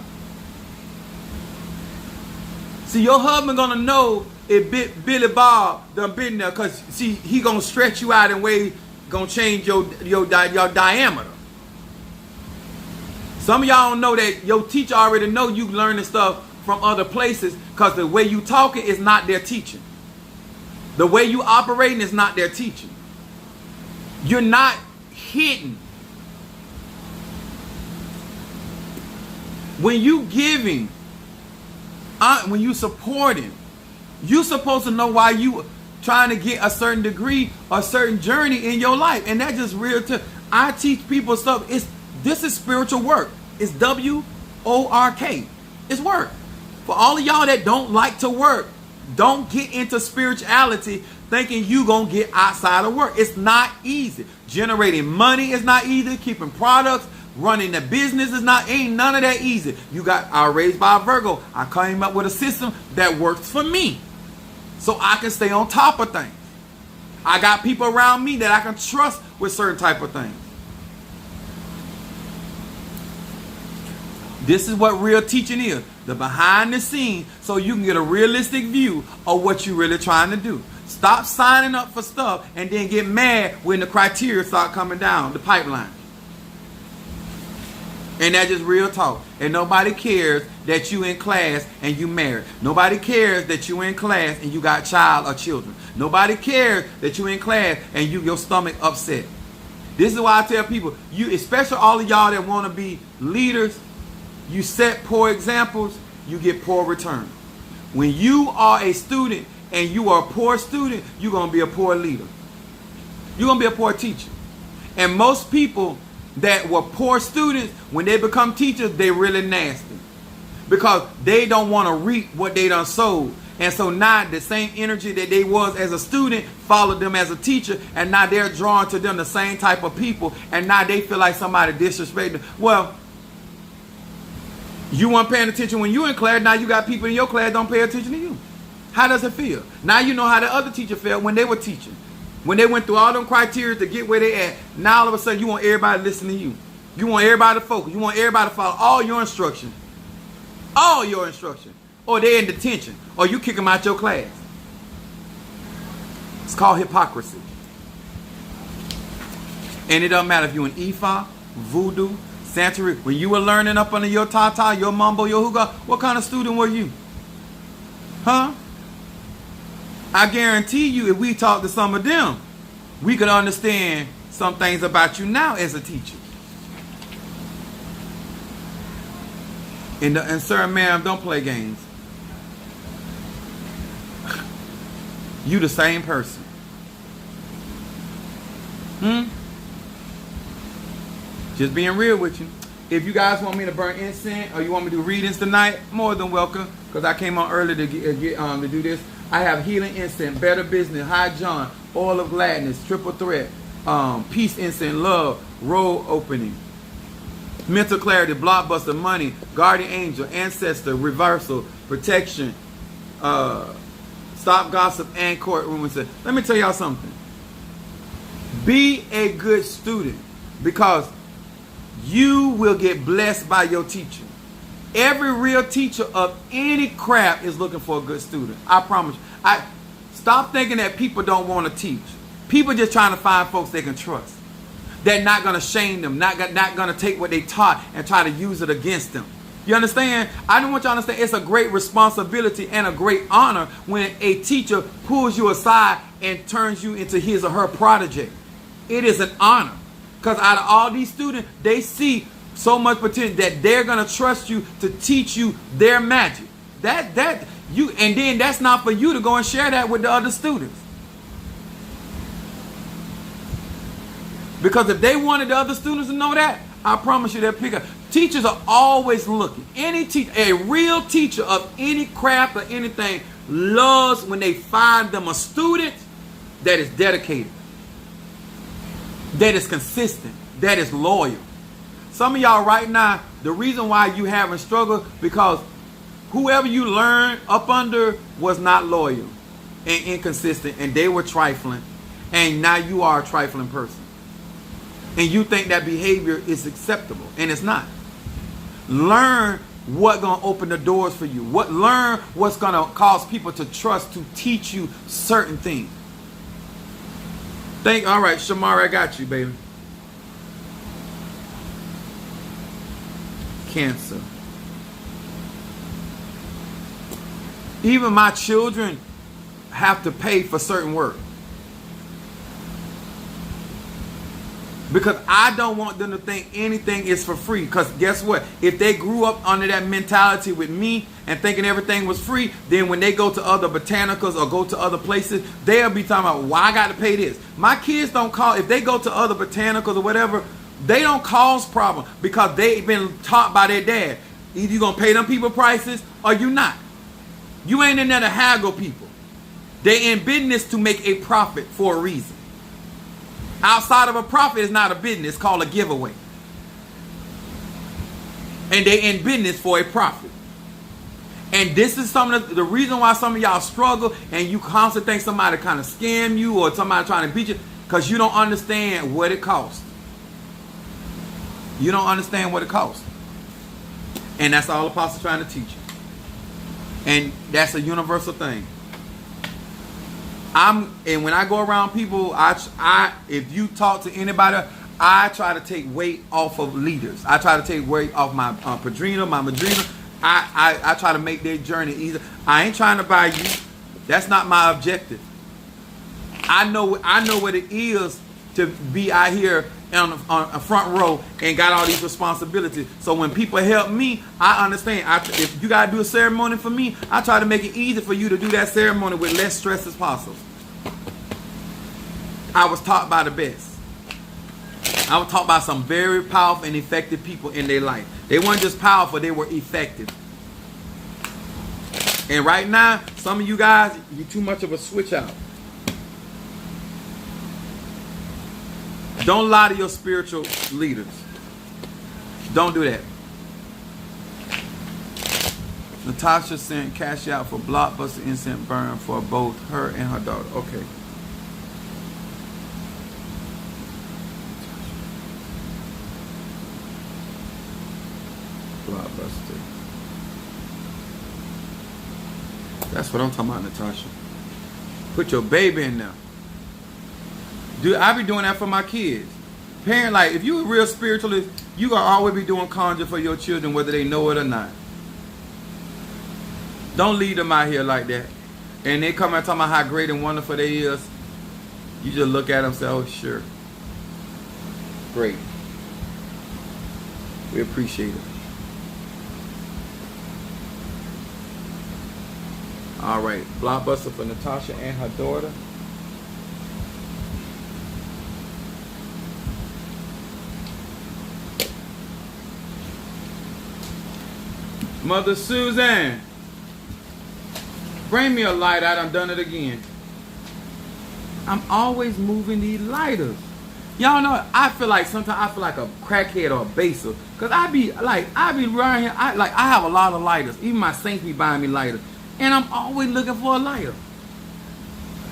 See, your husband gonna know if Billy Bob done been there, because see, he gonna stretch you out in ways gonna change your diameter. Some of y'all don't know that your teacher already know you learning stuff from other places, because the way you talking is not their teaching. The way you operating is not their teaching. You're not hidden. When you giving, when you supporting, you supposed to know why you trying to get a certain degree or a certain journey in your life. And that's just real. I teach people stuff. This is spiritual work. It's WORK. It's work. For all of y'all that don't like to work, don't get into spirituality thinking you gonna get outside of work. It's not easy. Generating money is not easy. Keeping products, running the business ain't none of that easy. I was raised by a Virgo. I came up with a system that works for me, so I can stay on top of things. I got people around me that I can trust with certain type of things. This is what real teaching is. The behind the scenes, so you can get a realistic view of what you're really trying to do. Stop signing up for stuff and then get mad when the criteria start coming down the pipeline. And that's just real talk. And nobody cares that you in class and you married. Nobody cares that you in class and you got child or children. Nobody cares that you in class and your stomach upset. This is why I tell people, especially all of y'all that want to be leaders, you set poor examples, you get poor return. When you are a student and you are a poor student, you're going to be a poor leader. You're going to be a poor teacher. And most people that were poor students, when they become teachers, they really nasty. Because they don't want to reap what they done sowed. And so now the same energy that they was as a student followed them as a teacher. And now they're drawn to them the same type of people. And now they feel like somebody disrespected them. Well, you weren't paying attention when you in class. Now you got people in your class don't pay attention to you. How does it feel? Now you know how the other teacher felt when they were teaching. When they went through all them criteria to get where they at. Now all of a sudden you want everybody to listen to you. You want everybody to focus. You want everybody to follow all your instructions. All your instructions. Or they're in detention. Or you kick them out your class. It's called hypocrisy. And it doesn't matter if you're an Ifa, Voodoo, Santeria. When you were learning up under your Tata, your Mumbo, your Huga, what kind of student were you? Huh? I guarantee you, if we talk to some of them, we could understand some things about you now as a teacher. And sir, ma'am, don't play games. You the same person. Just being real with you. If you guys want me to burn incense or you want me to do readings tonight, more than welcome. Because I came on early to do this. I have healing incense, better business, high John, oil of gladness, triple threat, peace incense, love, road opening, mental clarity, blockbuster, money, guardian angel, ancestor, reversal, protection, stop gossip, and courtroom. Let me tell y'all something. Be a good student because you will get blessed by your teacher. Every real teacher of any craft is looking for a good student. I promise you. Stop thinking that people don't want to teach. People just trying to find folks they can trust. They're not going to shame them, not going to take what they taught and try to use it against them. You understand? I don't want you to understand it's a great responsibility and a great honor when a teacher pulls you aside and turns you into his or her protege. It is an honor. Because out of all these students, they see so much potential that they're going to trust you to teach you their magic. And then that's not for you to go and share that with the other students. Because if they wanted the other students to know that, I promise you they'll pick up. Teachers are always looking. Any teacher, a real teacher of any craft or anything, loves when they find them a student that is dedicated, that is consistent, that is loyal. Some of y'all right now, the reason why you having struggle because whoever you learned up under was not loyal and inconsistent, and they were trifling, and now you are a trifling person. And you think that behavior is acceptable, and it's not. Learn what's going to open the doors for you. Learn what's going to cause people to trust to teach you certain things. All right, Shamara, I got you, baby. Cancer. Even my children have to pay for certain work. Because I don't want them to think anything is for free. Because guess what? If they grew up under that mentality with me and thinking everything was free, then when they go to other botanicals or go to other places, they'll be talking about, why I got to pay this. My kids don't call, if they go to other botanicals or whatever, they don't cause problems because they've been taught by their dad. Either you're going to pay them people prices or you not. You ain't in there to haggle people. They in business to make a profit for a reason. Outside of a profit is not a business, it's called a giveaway. And they in business for a profit. And this is some of the reason why some of y'all struggle and you constantly think somebody kind of scam you or somebody trying to beat you because you don't understand what it costs. You don't understand what it costs. And that's all the apostle's trying to teach you. And that's a universal thing. And when I go around people, if you talk to anybody, I try to take weight off of leaders. I try to take weight off my padrino, my madrina. I try to make their journey easier. I ain't trying to buy you. That's not my objective. I know what it is to be out here on a front row and got all these responsibilities. So when people help me, I understand. If you gotta do a ceremony for me, I try to make it easy for you to do that ceremony with less stress as possible. I was taught by the best. I was taught by some very powerful and effective people in their life. They weren't just powerful, they were effective. And right now, some of you guys, you're too much of a switch out. Don't lie to your spiritual leaders. Don't do that. Natasha sent cash out for Blockbuster incense burn for both her and her daughter. Okay. Blockbuster. That's what I'm talking about, Natasha. Put your baby in there. Dude, I be doing that for my kids. Parent, like, if you a real spiritualist, you gonna always be doing conjure for your children, whether they know it or not. Don't leave them out here like that. And they come out talking about how great and wonderful they is. You just look at them and say, oh, sure. Great. We appreciate it. All right. Blockbuster for Natasha and her daughter. Mother Suzanne, bring me a lighter. I done it again. I'm always moving these lighters. Y'all know, I feel like sometimes I feel like a crackhead or a baser. Cause I be around here, I have a lot of lighters. Even my saints be buying me lighters. And I'm always looking for a lighter.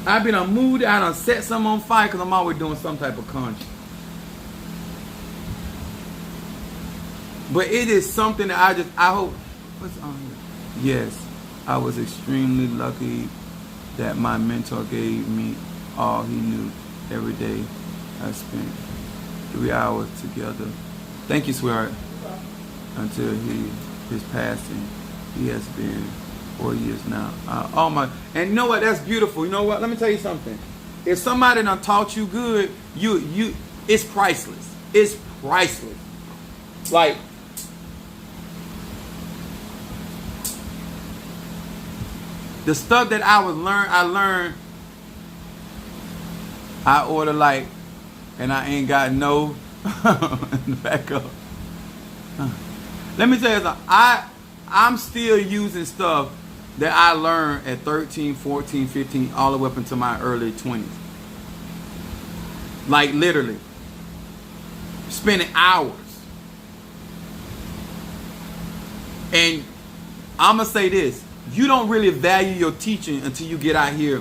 I've been on mood, I done set something on fire because I'm always doing some type of conjure. But it is something that I hope. What's on here? Yes, I was extremely lucky that my mentor gave me all he knew every day. I spent 3 hours together. Thank you, sweetheart. Until his passing. He has been 4 years now. And you know what? That's beautiful. You know what? Let me tell you something. If somebody done taught you good, it's priceless. It's priceless. Like, the stuff that I learned, I order like, and I ain't got no backup. Let me tell you something. I'm still using stuff that I learned at 13, 14, 15, all the way up into my early 20s. Like literally. Spending hours. And I'm going to say this. You don't really value your teaching until you get out here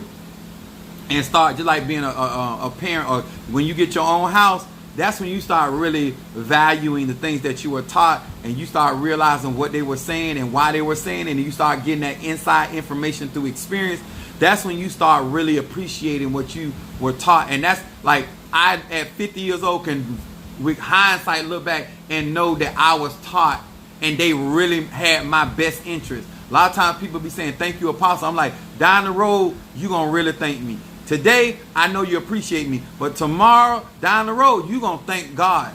and start, just like being a parent, or when you get your own house, that's when you start really valuing the things that you were taught, and you start realizing what they were saying and why they were saying, and you start getting that inside information through experience. That's when you start really appreciating what you were taught. And that's like, I at 50 years old can, with hindsight, look back and know that I was taught and they really had my best interest. A lot of times people be saying, thank you, Apostle. I'm like, down the road, you're going to really thank me. Today, I know you appreciate me. But tomorrow, down the road, you're going to thank God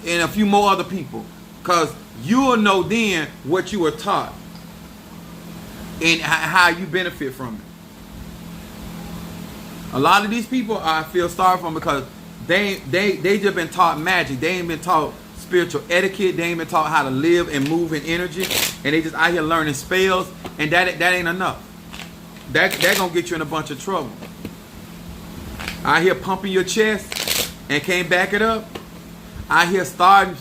and a few more other people. Because you'll know then what you were taught and how you benefit from it. A lot of these people I feel sorry for because they just been taught magic. They ain't been taught spiritual etiquette. They ain't been taught how to live and move in energy, and they just out here learning spells, and that ain't enough. That gonna get you in a bunch of trouble. Out here pumping your chest and can't back it up. Out here starting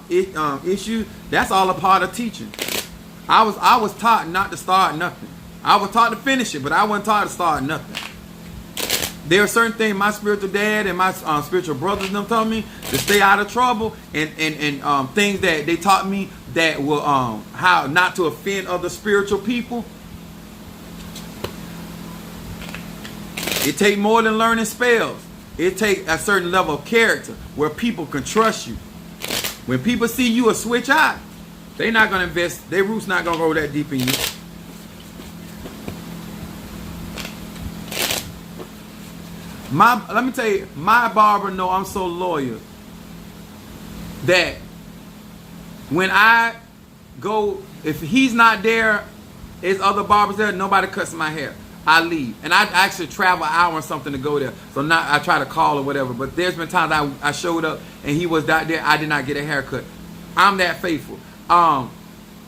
issues. That's all a part of teaching. I was taught not to start nothing. I was taught to finish it, but I wasn't taught to start nothing. There are certain things my spiritual dad and my spiritual brothers them taught me to stay out of trouble, and things that they taught me that will how not to offend other spiritual people. It take more than learning spells. It take a certain level of character where people can trust you. When people see you a switch out, they're not gonna invest. Their roots not gonna go that deep in you. Let me tell you, my barber know I'm so loyal that when I go, if he's not there, there's other barbers there, nobody cuts my hair. I leave. And I actually travel an hour or something to go there. So now I try to call or whatever. But there's been times I showed up and he was not there. I did not get a haircut. I'm that faithful.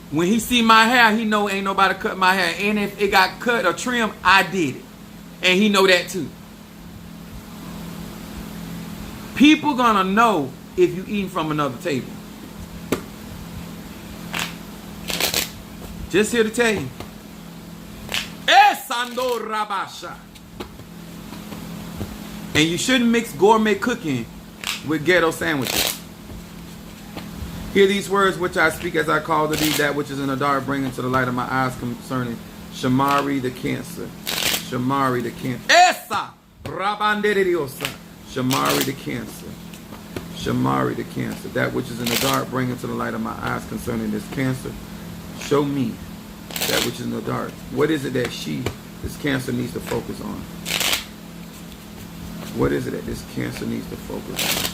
When he see my hair, he know ain't nobody cut my hair. And if it got cut or trimmed, I did it. And he know that too. People gonna know if you eating from another table. Just here to tell you. And you shouldn't mix gourmet cooking with ghetto sandwiches. Hear these words which I speak as I call to thee that which is in the dark, bringing to the light of my eyes concerning Shamari the cancer. Shamari the cancer. Esa! Rabanderiosa. Shamari the cancer. Shamari the cancer. That which is in the dark, bringing to the light of my eyes concerning this cancer. Show me that which is in the dark. What is it that this cancer needs to focus on? What is it that this cancer needs to focus on?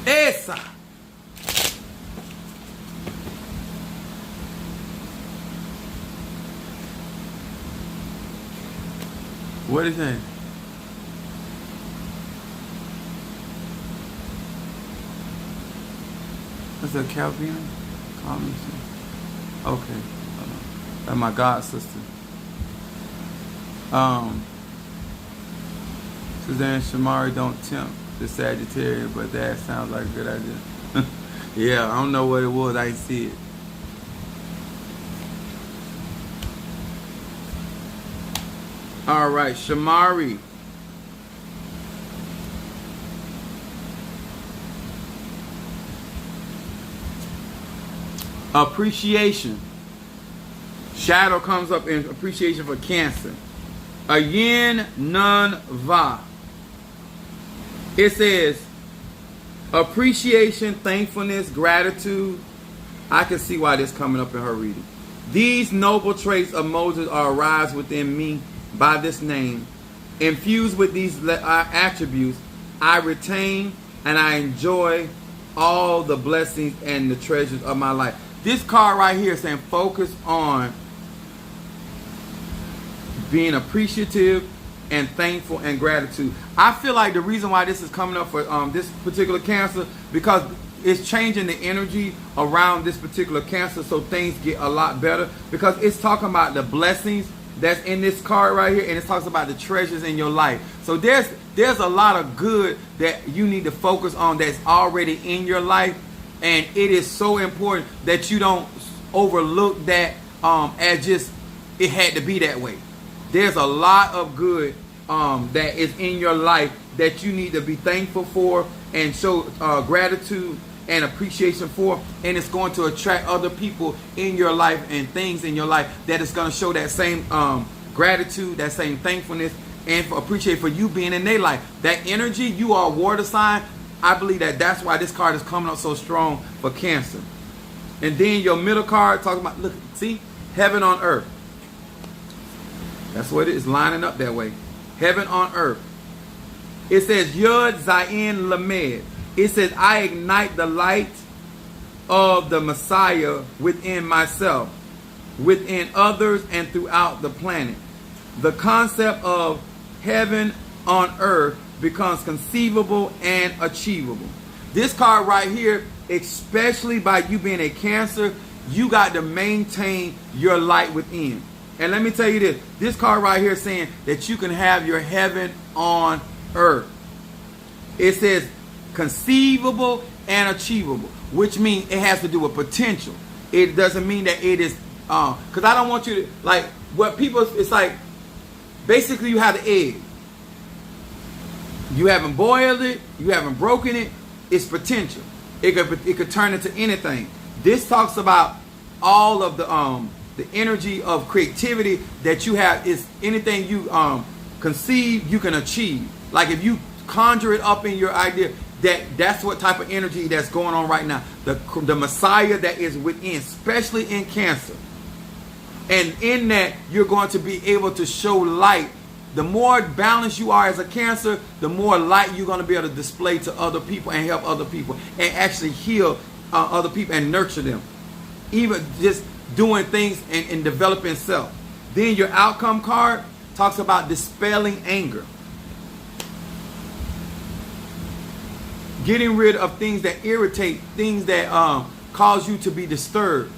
Esa! What is that? That's a Calvin? Call me. Okay. That's my god sister. Suzanne Shamari don't tempt the Sagittarius, but that sounds like a good idea. Yeah, I don't know what it was. I didn't see it. All right, Shamari. Appreciation. Shadow comes up in appreciation for Cancer. A yin nun va. It says appreciation, thankfulness, gratitude. I can see why this coming up in her reading. These noble traits of Moses are arise within me by this name. Infused with these attributes, I retain and I enjoy all the blessings and the treasures of my life. This card right here is saying focus on being appreciative and thankful and gratitude. I feel like the reason why this is coming up for this particular Cancer, because it's changing the energy around this particular Cancer so things get a lot better, because it's talking about the blessings that's in this card right here, and it talks about the treasures in your life. So there's a lot of good that you need to focus on that's already in your life, and it is so important that you don't overlook that as just it had to be that way. There's a lot of good that is in your life that you need to be thankful for and show gratitude and appreciation for, and it's going to attract other people in your life and things in your life that is going to show that same gratitude, that same thankfulness, and appreciate for you being in their life. That energy, you are a water sign. I believe that's why this card is coming up so strong for Cancer. And then your middle card talking about, look, see, heaven on earth. That's what it is, lining up that way. Heaven on earth. It says Yud Zayin Lamed. It says I ignite the light of the Messiah within myself, within others, and throughout the planet. The concept of heaven on earth becomes conceivable and achievable. This card right here, especially by you being a Cancer, you got to maintain your light within. And let me tell you this card right here is saying that you can have your heaven on earth. It says conceivable and achievable, which means it has to do with potential. It doesn't mean that it is, because I don't want you to, like, what people, it's like, basically you have the egg. You haven't boiled it, you haven't broken it, it's potential. It could turn into anything. This talks about all of the energy of creativity that you have. Is anything you conceive, you can achieve. Like if you conjure it up in your idea, that's what type of energy that's going on right now. The Messiah that is within, especially in Cancer. And in that, you're going to be able to show light The more balanced you are as a Cancer, the more light you're going to be able to display to other people and help other people and actually heal other people and nurture them. Even just doing things and developing self. Then your outcome card talks about dispelling anger. Getting rid of things that irritate, things that cause you to be disturbed.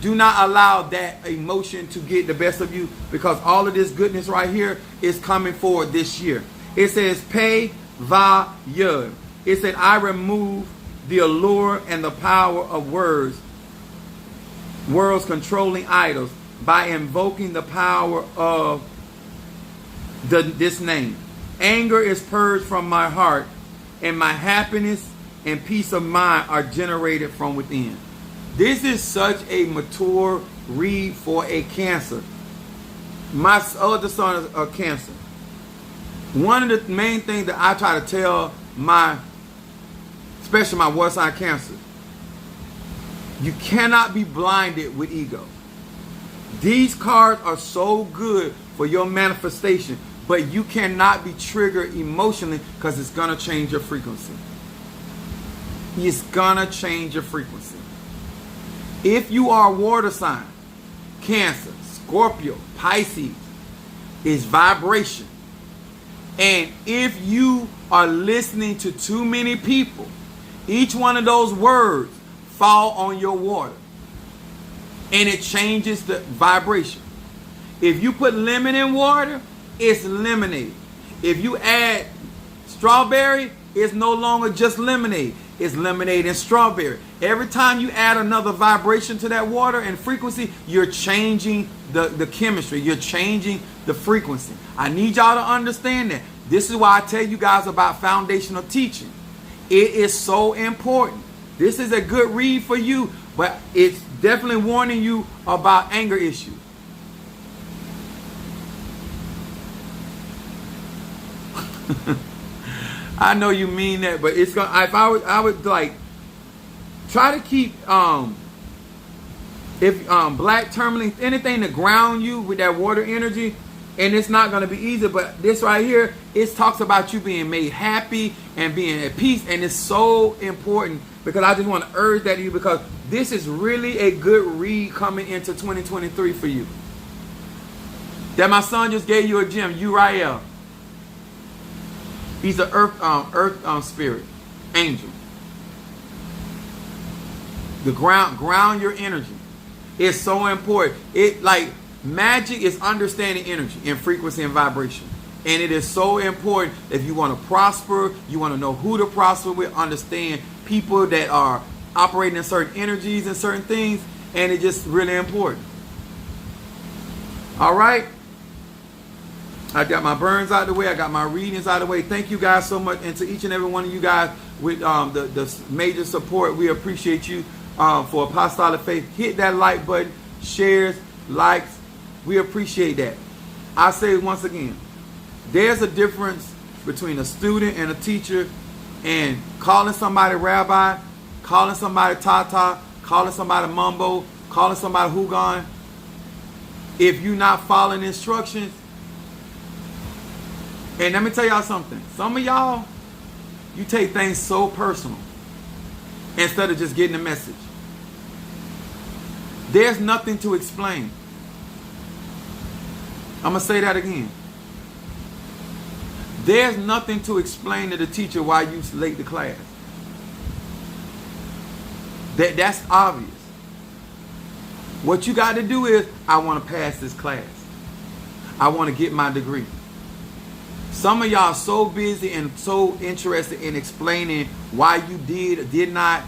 Do not allow that emotion to get the best of you, because all of this goodness right here is coming forward this year. It says, Pei Va Yud. It said, I remove the allure and the power of words controlling idols, by invoking the power of this name. Anger is purged from my heart, and my happiness and peace of mind are generated from within. This is such a mature read for a Cancer. My other son is a Cancer. One of the main things that I try to tell especially my water sign Cancer, you cannot be blinded with ego. These cards are so good for your manifestation, but you cannot be triggered emotionally, because it's going to change your frequency. It's going to change your frequency. If you are a water sign, Cancer, Scorpio, Pisces, is vibration. And if you are listening to too many people, each one of those words fall on your water, and it changes the vibration. If you put lemon in water, it's lemonade. If you add strawberry, it's no longer just lemonade. It's lemonade and strawberry. Every time you add another vibration to that water and frequency, you're changing the chemistry. You're changing the frequency. I need y'all to understand that. This is why I tell you guys about foundational teaching. It is so important. This is a good read for you, but it's definitely warning you about anger issues. I know you mean that, but it's gonna. If I would like try to keep black tourmaline, anything to ground you with that water energy, and it's not gonna be easy. But this right here, it talks about you being made happy and being at peace, and it's so important, because I just want to urge that to you, because this is really a good read coming into 2023 for you. That my son just gave you a gem, Uriel. He's an earth spirit, angel. The ground your energy. It's so important. It like magic is understanding energy and frequency and vibration. And it is so important if you want to prosper, you want to know who to prosper with, understand people that are operating in certain energies and certain things, and it's just really important. All right. I got my burns out of the way. I got my readings out of the way. Thank you guys so much. And to each and every one of you guys with the major support, we appreciate you for Apostolic Faith. Hit that like button, shares, likes. We appreciate that. I say once again, there's a difference between a student and a teacher, and calling somebody Rabbi, calling somebody Tata, calling somebody Mumbo, calling somebody Hugon. If you're not following instructions, and let me tell y'all something. Some of y'all, you take things so personal instead of just getting the message. There's nothing to explain. I'm going to say that again. There's nothing to explain to the teacher why you late to class. That's obvious. What you got to do is, I want to pass this class. I want to get my degree. Some of y'all are so busy and so interested in explaining why you did or did not.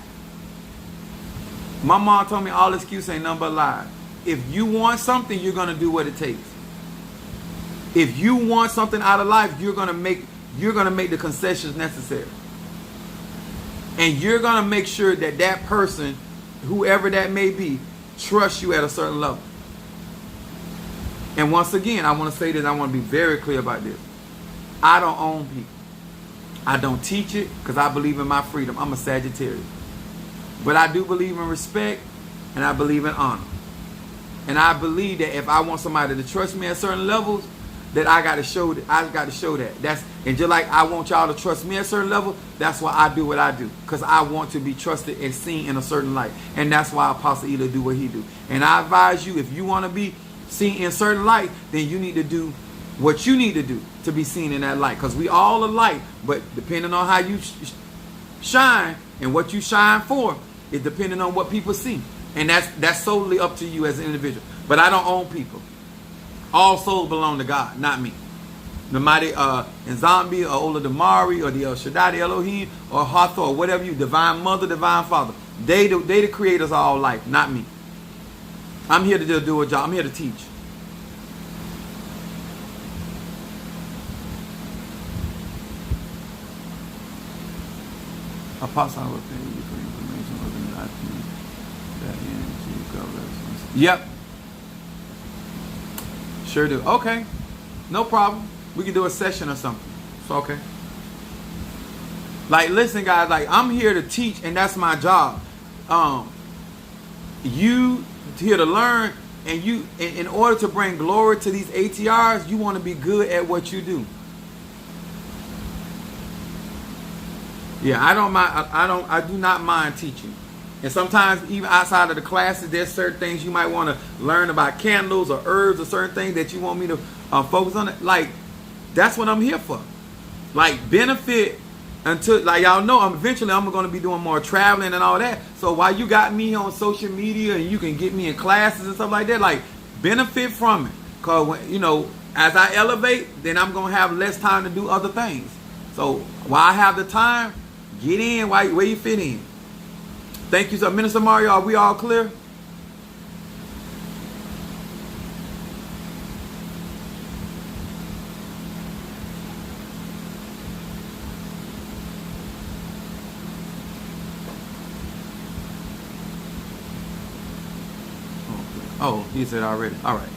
My mom told me all excuse ain't nothing but lies. If you want something, you're going to do what it takes. If you want something out of life, you're going to make the concessions necessary. And you're going to make sure that that person, whoever that may be, trusts you at a certain level. And once again, I want to say this. I want to be very clear about this. I don't own people. I don't teach it because I believe in my freedom. I'm a Sagittarius. But I do believe in respect, and I believe in honor. And I believe that if I want somebody to trust me at certain levels, that I gotta show that. And just like I want y'all to trust me at a certain level, that's why I do what I do. Because I want to be trusted and seen in a certain light. And that's why Apostle Ela do what he do. And I advise you, if you want to be seen in a certain light, then you need to do what you need to do to be seen in that light. Because we all are light, but depending on how you shine and what you shine for, is depending on what people see. And that's solely up to you as an individual. But I don't own people. All souls belong to God, not me. The mighty Nzambi or Ola Damari or the El Shaddai, the Elohim or Hathor or whatever you, divine mother, divine father. They the creators of all life, not me. I'm here to do a job. I'm here to teach. Apostle, I will pay you for information of the document that NG covers. Yep. Sure do. Okay. No problem. We can do a session or something. It's okay. Like, listen, guys, like, I'm here to teach, and that's my job. You here to learn, and you in order to bring glory to these ATRs, you want to be good at what you do. Yeah, I don't mind. I do not mind teaching. And sometimes even outside of the classes, there's certain things you might want to learn about candles or herbs or certain things that you want me to focus on. Like, that's what I'm here for. Like, benefit until, like, y'all know, I'm going to be doing more traveling and all that. So while you got me on social media and you can get me in classes and stuff like that, like, benefit from it. Because, you know, as I elevate, then I'm going to have less time to do other things. So while I have the time, get in where you fit in. Thank you, sir. Minister Mario, are we all clear? Oh, he said already. All right.